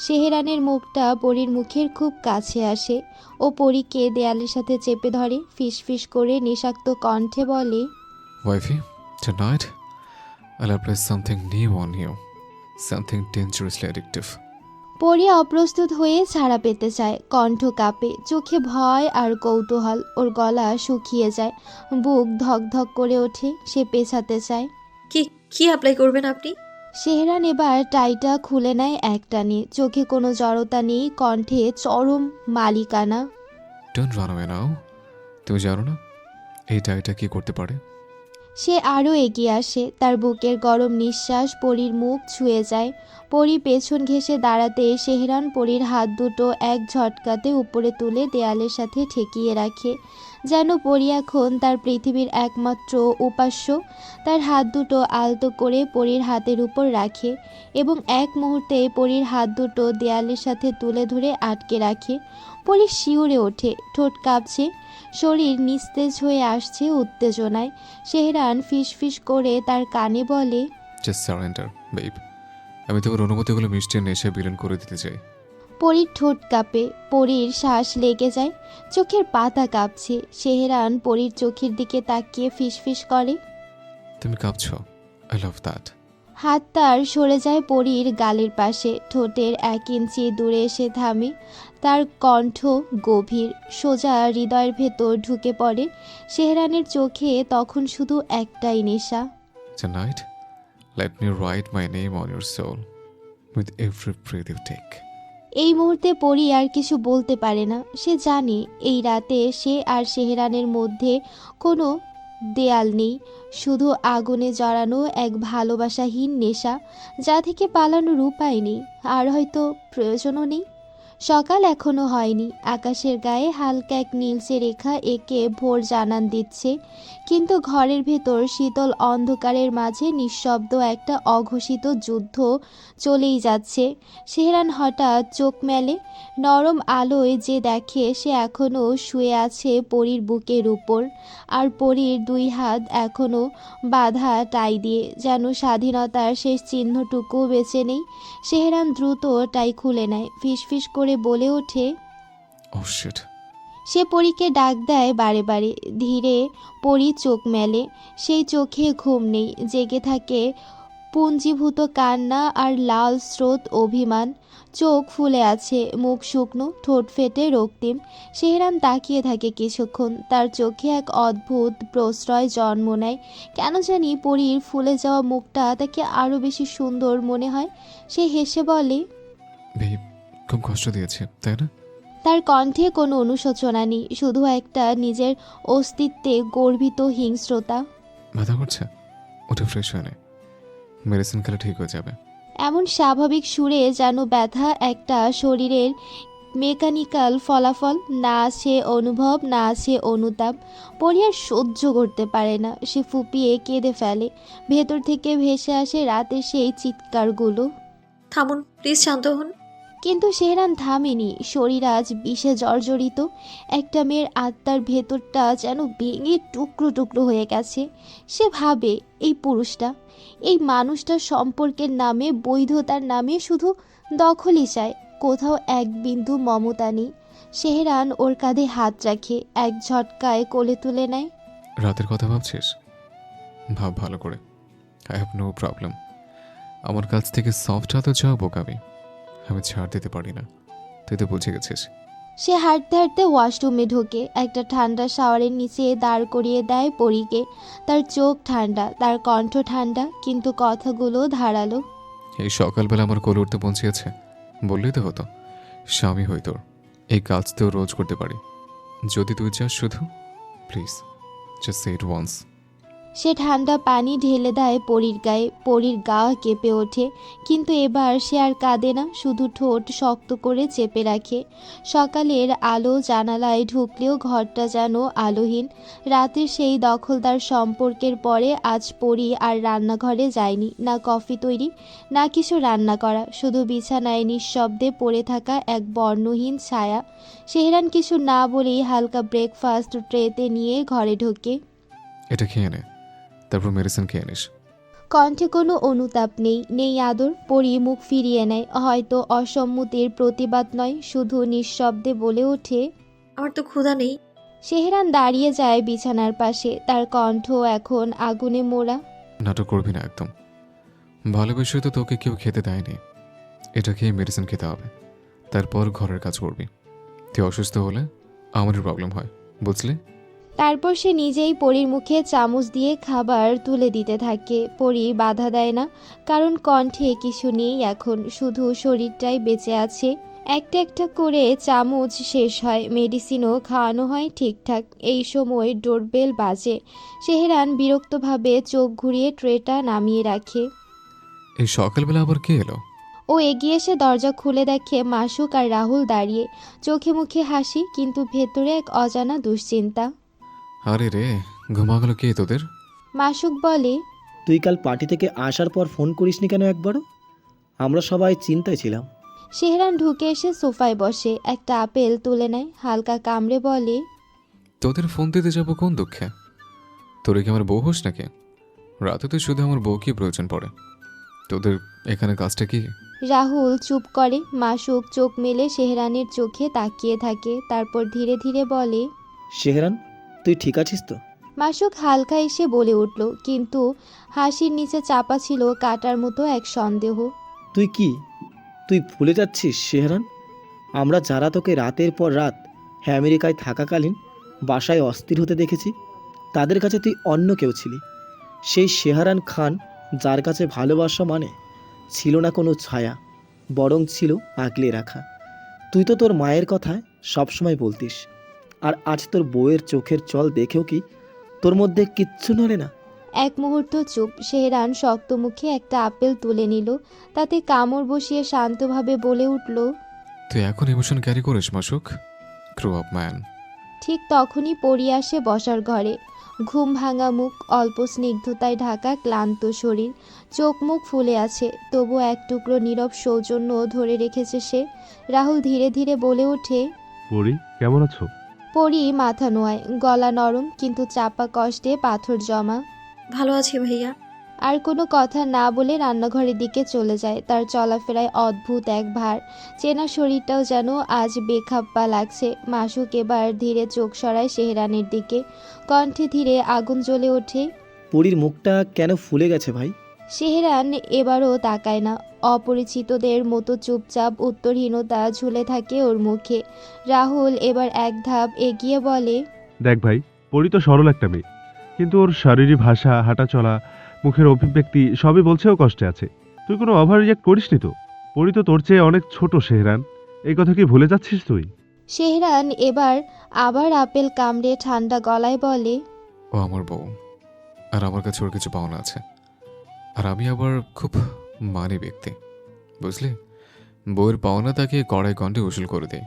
সেহরানের মুখটা পরীর মুখের খুব কাছে আসে। ও পরীকে দেয়ালের সাথে চেপে ধরে, ফিসফিস করে নিষাক্ত কণ্ঠে বলে, ওয়াইফি, tonight I'll apply something new on you. Something dangerously addictive. পরি অপ্রস্তুত হয়ে ছাড়া পেতে চায়, কণ্ঠ কাঁপে, চোখে ভয় আর কৌতূহল। ওর গলা শুকিয়ে যায়, বুক ধক ধক করে ওঠে। সে পেছাতে চায়। কি কি অ্যাপ্লাই করবেন আপনি? সেহরান এবার টাইটা খুলে নেয় একটানে, চোখে কোনো জড়তা নেই, কণ্ঠে চরম মালিকানা। Don't run away now. তুমি জানো না এই টাইটা কি করতে পারে? সে আরও এগিয়ে আসে, তার বুকের গরম নিঃশ্বাস পরীর মুখ ছুঁয়ে যায়। পরী পেছন ঘেঁষে দাঁড়াতে সেহরান পরীর হাত দুটো এক ঝটকাতে উপরে তুলে দেয়ালের সাথে ঠেকিয়ে রাখে, যেন পরী এখন তার পৃথিবীর একমাত্র উপাস্য। তার হাত দুটো আলতো করে পরীর হাতের উপর রাখে এবং এক মুহূর্তে পরীর হাত দুটো দেয়ালের সাথে তুলে ধরে আটকে রাখে। পরী শিউরে ওঠে, ঠোঁট কাঁপছে, শরীর নিস্তেজ হয়ে আসছে উত্তেজনায়। সেহরান ফিসফিস করে তার কানে বলে, Just surrender, babe. আমি তোমার অনুমতিগুলো মিষ্টির নেশায় বিলীন করে দিতে চাই। পরীর ঠোঁট কাঁপে, পরীর শ্বাস লেগে যায়, চোখের পাতা কাঁপছে। সেহরান পরীর চোখের দিকে তাকিয়ে ফিসফিস করে, তুমি কাঁপছো, আই লাভ দ্যাট। হাত তার সরে যায় পরীর গালের পাশে, ঠোঁটের 1 ইঞ্চি দূরে এসে থামে। তার কণ্ঠ গভীর, সোজা হৃদয়ের ভেতর ঢুকে পড়ে। সেহরানের চোখে তখন শুধু একটাই নেশা। Tonight, let me write my name on your soul with every breath you take. এই মুহূর্তে পরী আর কিছু বলতে পারে না। সে জানে এই রাতে সে আর সেহরানের মধ্যে কোনো দেয়াল নেই, শুধু আগুনে জড়ানো এক ভালোবাসাহীন নেশা, যা থেকে পালানোর উপায় নেই, আর হয়তো প্রয়োজনও নেই। সকাল এখনো হয়নি, আকাশের গায়ে হালকা এক নীলচে রেখা এঁকে ভোর জানান দিচ্ছে, কিন্তু ঘরের ভেতর শীতল অন্ধকারের মাঝে নিঃশব্দ একটা অঘোষিত যুদ্ধ চলেই যাচ্ছে। সেহরান হঠাৎ চোখ মেলে, নরম আলোয় যে দেখে সে এখনও শুয়ে আছে পরীর বুকের উপর, আর পরীর 2 হাত এখনও বাঁধা টাই দিয়ে, যেন স্বাধীনতার শেষ চিহ্নটুকু বেঁচে নেই। সেহরান দ্রুত টাই খুলে নেয়, ফিসফিস করে বলে ওঠে, Oh shit. সে পরীকে ডাক দেয় বারে বারে। ধীরে পরী চোখ মেলে, সেই চোখে ঘুম নেই, জেগে থাকে পুঞ্জীভূত কান্না আর লাল স্রোত অভিমান। চোখ ফুলে আছে, মুখ শুকনো, ঠোঁট ফেটে রক্তিম। সেহরান তাকিয়ে থাকে কিছুক্ষণ, তার চোখে এক অদ্ভুত প্রশ্রয় জন্ম নেয়। কেন জানি পরীর ফুলে যাওয়া মুখটা তাকে আরও বেশি সুন্দর মনে হয়। সে হেসে বলে, বেব, খুব কষ্ট দিয়েছে তাই না? তার কণ্ঠে কোনো অনুশোচনা নেই, শুধু একটা নিজের অস্তিত্বে গর্বিত হিংস্রতা। মাথা করছে, ওটা ফ্রেশ হয় না, মেডিসিন খেলে ঠিক হয়ে যাবে। এমন স্বাভাবিক সুরে যেন ব্যথা একটা শরীরের মেকানিক্যাল ফলাফল, না আছে অনুভব, না আছে অনুতাপ। পরী আর সহ্য করতে পারে না, সে ফুপিয়ে কেঁদে ফেলে। ভেতর থেকে ভেসে আসে রাতের সেই চিৎকারগুলো। থামুন প্লিজ, শান্ত হন। কিন্তু সেহরান থামেনি, শরীর আজ বিষে জর্জরিত। একটা মেয়ের আত্মার ভেতরটা যেন ভেঙে টুকরো টুকরো হয়ে গেছে। সে ভাবে এই পুরুষটা, এই মানুষটার সম্পর্কের নামে, বৈধতার নামে শুধু দখলই চায়, কোথাও এক বিন্দু মমতা নেই। সেহরান ওর কাঁধে হাত রাখে, এক ঝটকায় কোলে তুলে নেয়। রাতের কথা ভাবছিস? ভাব ভালো করে। I have no problem. আমার কাছ থেকে সফট হাতে চাও বোকামি, আমি ছাড় দিতে পারি না, তুই তো বুঝে গেছিস। সে হাঁটতে হাঁটতে ওয়াশরুমে ঢোকে, একটা ঠান্ডা শাওয়ারের নিচে দাঁড় করিয়ে দেয় পরীকে। তার চোখ ঠান্ডা, তার কণ্ঠ ঠান্ডা, কিন্তু কথাগুলো ধারালো। এই সকালবেলা আমার কোলে উঠতে পৌঁছিয়েছে, বললেই তো হতো। স্বামী হই তোর, এই কাজ তো রোজ করতে পারি যদি তুই চাস। শুধু please just say it once. সে ঠান্ডা পানি ঢেলে দেয় পরীর গায়ে, পরীর গা কেঁপে ওঠে, কিন্তু এবার সে আর কাঁদে না, শুধু ঠোঁট শক্ত করে চেপে রাখে। সকালের আলো জানালায় ঢুকলেও ঘরটা যেন আলোহীন। রাতের সেই দখলদার সম্পর্কের পরে আজ পরী আর রান্নাঘরে যায়নি, না কফি তৈরি, না কিছু রান্না করা, শুধু বিছানায় নিঃশব্দে পড়ে থাকা এক বর্ণহীন ছায়া। সেহরান কিছু না বলেই হালকা ব্রেকফাস্ট ট্রেতে নিয়ে ঘরে ঢোকে। এটা খেয়ে নে, তারপর মেডিসিন খেয়ে নিস। কণ্ঠে কোনো অনুতাপ নেই, নেই আদর। পরী মুখ ফিরিয়ে নেয়, হয়তো অসম্মতির প্রতিবাদ নয়, শুধু নিঃশব্দে বলে ওঠে, আমার তো ক্ষুধা নেই। সেহরান দাঁড়িয়ে যায় বিছানার পাশে, তার কণ্ঠ এখন আগুনে মোড়া। নাটক করবি না একদম, ভালোবেসে তো তোকে কেউ খেতে দেয়নি, এটা খেয়ে মেডিসিন খেতে হবে, তারপর ঘরের কাজ করবি। তুই অসুস্থ হলে আমারই প্রবলেম হয়, বুঝলি? তারপর সে নিজেই পরীর মুখে চামচ দিয়ে খাবার তুলে দিতে থাকে। পরী বাধা দেয় না, কারণ কণ্ঠে কিছু নেই এখন, শুধু শরীরটাই বেঁচে আছে। একটা একটা করে চামচ শেষ হয়, মেডিসিনও খাওয়ানো হয় ঠিকঠাক। এই সময় ডোরবেল বাজে। সেহরান বিরক্তভাবে চোখ ঘুরিয়ে ট্রেটা নামিয়ে রাখে। এই সকালবেলা আবার কে এলো? ও এগিয়ে এসে দরজা খুলে দেখে মাসুক আর রাহুল দাঁড়িয়ে, চোখে মুখে হাসি, কিন্তু ভেতরে এক অজানা দুশ্চিন্তা। আরে রে, ঘুমা গেল কে তোদের? মাসুক বলে, তুই কাল পার্টি থেকে আসার পর ফোন করিসনি কেন একবারও? আমরা সবাই চিন্তায় ছিলাম। সেহরান ঢুকে এসে সোফায় বসে, একটা আপেল তুলে নেয়, হালকা কামড়ে বলে, তোদের ফোন দিতে যাবো কোন দুঃখে? তোরে কি আমার বউ হোস নাকি? রাতে তো শুধু আমার বউকে প্রয়োজন পড়ে। তোদের এখানে কাজটা কি? রাহুল চুপ করে। মাসুক চোখ মেলে সেহরানের চোখে তাকিয়ে থাকে, তারপর ধীরে ধীরে বলে, শেহরান, তুই ঠিক আছিস তো? মাসুক হালকা এসে বলে উঠল, কিন্তু হাসির নিচে চাপা ছিল কাটার মতো এক সন্দেহ। তুই ভুলে যাচ্ছিস শেহরান? আমরা যারা তোকে রাতের পর রাত আমেরিকায় থাকাকালীন বাসায় অস্থির হতে দেখেছি, তাদের কাছে তুই অন্য কেউ ছিলি। সেই শেহরান খান যার কাছে ভালোবাসা মানে ছিল না কোনো ছায়া, বরং ছিল আগলে রাখা। তুই তো তোর মায়ের কথায় সবসময় বলতিস, আর আজ তোর বউয়ের চোখের জল দেখেও কি তোর মধ্যে কিচ্ছু নড়ে না? এক মুহূর্ত চুপ। সেহরান শক্ত মুখে একটা আপেল তুলে নিল, তাতে কামড় বসিয়ে শান্তভাবে বলে উঠল, তুই এখন ইমোশন ক্যারি করিস মাসুক? Grow up man. ঠিক তখনই পড়ি আসে বসার ঘরে। ঘুম ভাঙা মুখ, অল্প স্নিগ্ধতায় ঢাকা ক্লান্ত শরীর, চোখ মুখ ফুলে আছে, তবু এক টুকরো নীরব সৌজন্য ধরে রেখেছে সে। রাহুল ধীরে ধীরে বলে ওঠে, পরি, কেমন আছো? পরি মাথা নোয়ায়, গলা নরম, কিন্তু চাপা কষ্টে পাথর জমা। ভালো আছি ভাইয়া। আর কোনো কথা না বলে রান্নাঘরের দিকে চলে যায়। তার চলাফেরায় অদ্ভুত এক ভার, চেনা শরীরটাও যেন আজ বেখাপ্পা লাগছে। মাসুক এবার ধীরে চোখ সরায় সেহরানের দিকে, কণ্ঠে ধীরে আগুন জ্বলে ওঠে। পরীর মুখটা কেন ফুলে গেছে ভাই? সেহরান এবারও তাকায় না, অপরিচিতদের মতো চুপচাপ উত্তরহীনতা ঝুলে থাকে ওর মুখে। রাহুল এবার এক ধাপ এগিয়ে বলে, দেখ ভাই, পরি তো সরল একটা মেয়ে, কিন্তু ওর শারীরিক ভাষা, হাঁটা চলা, মুখের অভিব্যক্তি সবই বলছে ও কষ্টে আছে। তুই কোনো ওভার রিয়াক্ট করিসনি তো? পরি তো তোর চেয়ে অনেক ছোট শেহরান, এই কথা কি ভুলে যাচ্ছিস তুই? সেহরান এবার আবার আপেল কামড়ে ঠান্ডা গলায় বলে, ও আমার বউ, আর আমার কাছে ওর কিছু পাওনা আছে। আর আমি আবার খুব মানি ব্যক্তি, বুঝলি? বউয়ের পাওনা তাকে কড়াই কণ্ঠে উসুল করে দেয়।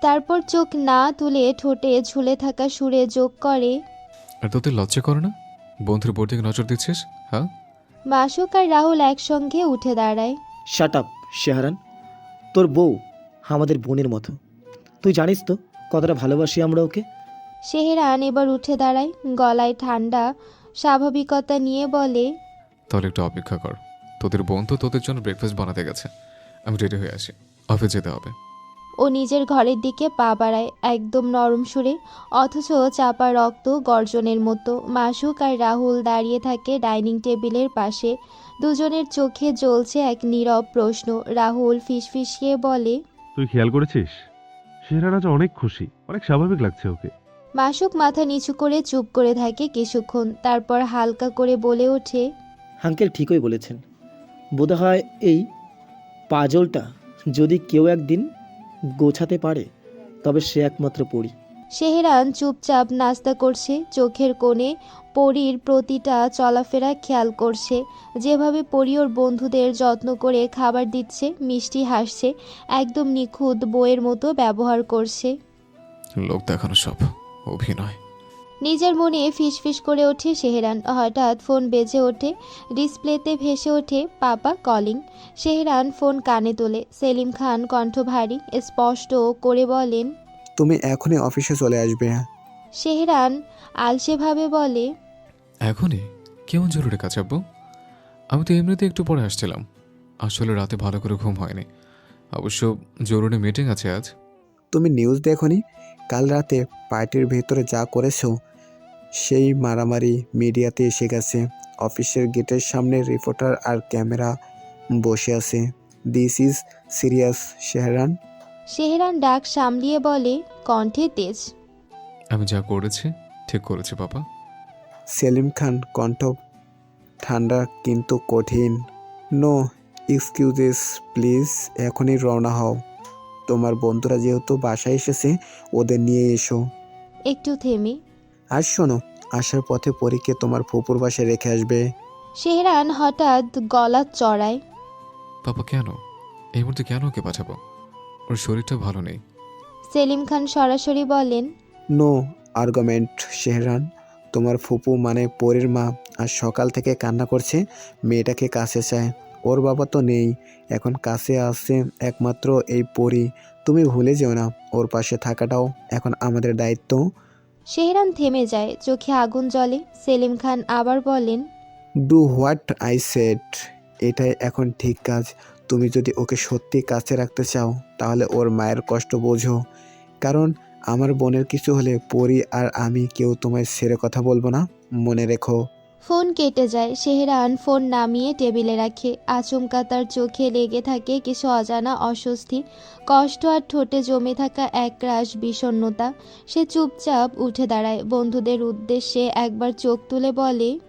তারপর চোখ না তুলে ঠোঁটে ঝুলে থাকা সুরে যোগ করে, আর তোদের লজ্জা করে না? বন্ধুর বোর দিকে নজর দিচ্ছিস, হ্যাঁ? মাসুক আর রাহুল একসঙ্গে উঠে দাঁড়ায়। শাট আপ শেহরান, তোর বউ আমাদের বোনের মতো। তুই জানিস তো কতটা ভালোবাসি আমরা ওকে। সেহরান এবার উঠে দাঁড়ায়, গলায় ঠান্ডা স্বাভাবিকতা নিয়ে বলে, তাহলে একটু অপেক্ষা কর, তোদের বোন তো তোদের জন্য ব্রেকফাস্ট বানাতে গেছে। আমি রেডি হয়ে আসি, অফিস যেতে হবে। ও নিজের ঘরের দিকে পা বাড়ায়, একদম নরম সুরে, অথচ চাপা রক্ত গর্জনের মতো। মাসুক আর রাহুল দাঁড়িয়ে থাকে ডাইনিং টেবিলের পাশে, দুজনের চোখে জ্বলছে এক নীরব প্রশ্ন। রাহুল ফিসফিসিয়ে বলে, তুই খেয়াল করেছিস? শেহরান আজ অনেক খুশি, অনেক স্বাভাবিক লাগছে ওকে। মাসুক মাথা নিচু করে চুপ করে থাকে কিছুক্ষণ, তারপর হালকা করে বলে ওঠে, আঙ্কেল ঠিকই বলেছেন। বোধহয় এই পাজলটা যদি কেউ একদিন গোছাতে পারে, তবে সে একমাত্র পরী। সেহরান চুপচাপ নাস্তা করছে, চোখের কোণে পরীর প্রতিটা চলাফেরা খেয়াল করছে। যেভাবে পরী ওর বন্ধুদের যত্ন করে খাবার দিচ্ছে, মিষ্টি হাসছে, একদম নিখুঁত বইয়ের মতো ব্যবহার করছে। লোক দেখানো সব অভিনয়। নিজের মনে ফিসফিস করে ওঠে সেহরান। হঠাৎ ফোন বেজে ওঠে, ডিসপ্লেতে ভেসে ওঠে পাপা কলিং। সেহরান ফোন কানে তোলে। সেলিম খান কণ্ঠ ভারী, স্পষ্ট করে বলেন, তুমি এখনই অফিসে চলে আসবে। সেহরান আলসেভাবে বলে, এখনই? কেমন জরুরি কাজ আব্বু? আমি তো এমনিতে একটু পরে আসছিলাম, আসলে রাতে ভালো করে ঘুম হয়নি। অবশ্য জরুরি মিটিং আছে আজ। তুমি নিউজ দেখোনি? কাল রাতে পার্টির ভেতরে যা করেছো সেই মারামারি মিডিয়াতে এসে গেছে। অফিসের গেটের সামনে রিপোর্টার আর ক্যামেরা বসে আছে। This is serious Shehran. Shehran ডাক সামলিয়ে বলে, কণ্ঠে তেজ। আমি যা করেছি ঠিক করেছি বাবা। সেলিম খান কণ্ঠ ঠান্ডা কিন্তু কঠিন। নো এক্সকিউজেস প্লিজ, এখনই রওনা হও। তোমার বন্ধুরা যেহেতু বাসায় এসেছে, ওদের নিয়ে এসো। একটু থেমে, আর শোনো, আসার পথে পরীকে তোমার ফুপুর বাসায় রেখে আসবে। শেহরান হঠাৎ গলা চড়ায়। বাবা কেন? এই মুহূর্তে কেন ওকে পাঠাবো? ওর শরীরটা ভালো নেই। সেলিম খান সরাসরি বলেন, নো আর্গুমেন্ট শেহরান। তোমার ফুপু মানে পরীর মা আর সকাল থেকে কান্না করছে, মেয়েটাকে কাছে চায়। ওর বাবা তো নেই, এখন কাছে আসছে একমাত্র এই পরী। তুমি ভুলে যেও না, ওর পাশে থাকাটাও এখন আমাদের দায়িত্ব। শেহরান থেমে যায়, চোখে আগুন জ্বলে। সেলিম খান আবার বলেন, ডু হোয়াট আই সেড। এটাই এখন ঠিক কাজ। তুমি যদি ওকে সত্যি কাছে রাখতে চাও, তাহলে ওর মায়ের কষ্ট বোঝো। কারণ আমার বোনের কিছু হলে পরী আর আমি কেউ তোমায় ছেড়ে কথা বলবো না, মনে রেখো। ফোন কেটে যায়। শেহরান ফোন নামিয়ে টেবিলে রাখে। আচমকা তার চোখে লেগে থাকে কিছু অজানা অস্বস্তি, কষ্ট আর ঠোঁটে জমে থাকা একরাশ বিষণ্ণতা। সে চুপচাপ উঠে দাঁড়ায়, বন্ধুদের উদ্দেশ্যে একবার চোখ তুলে বলে,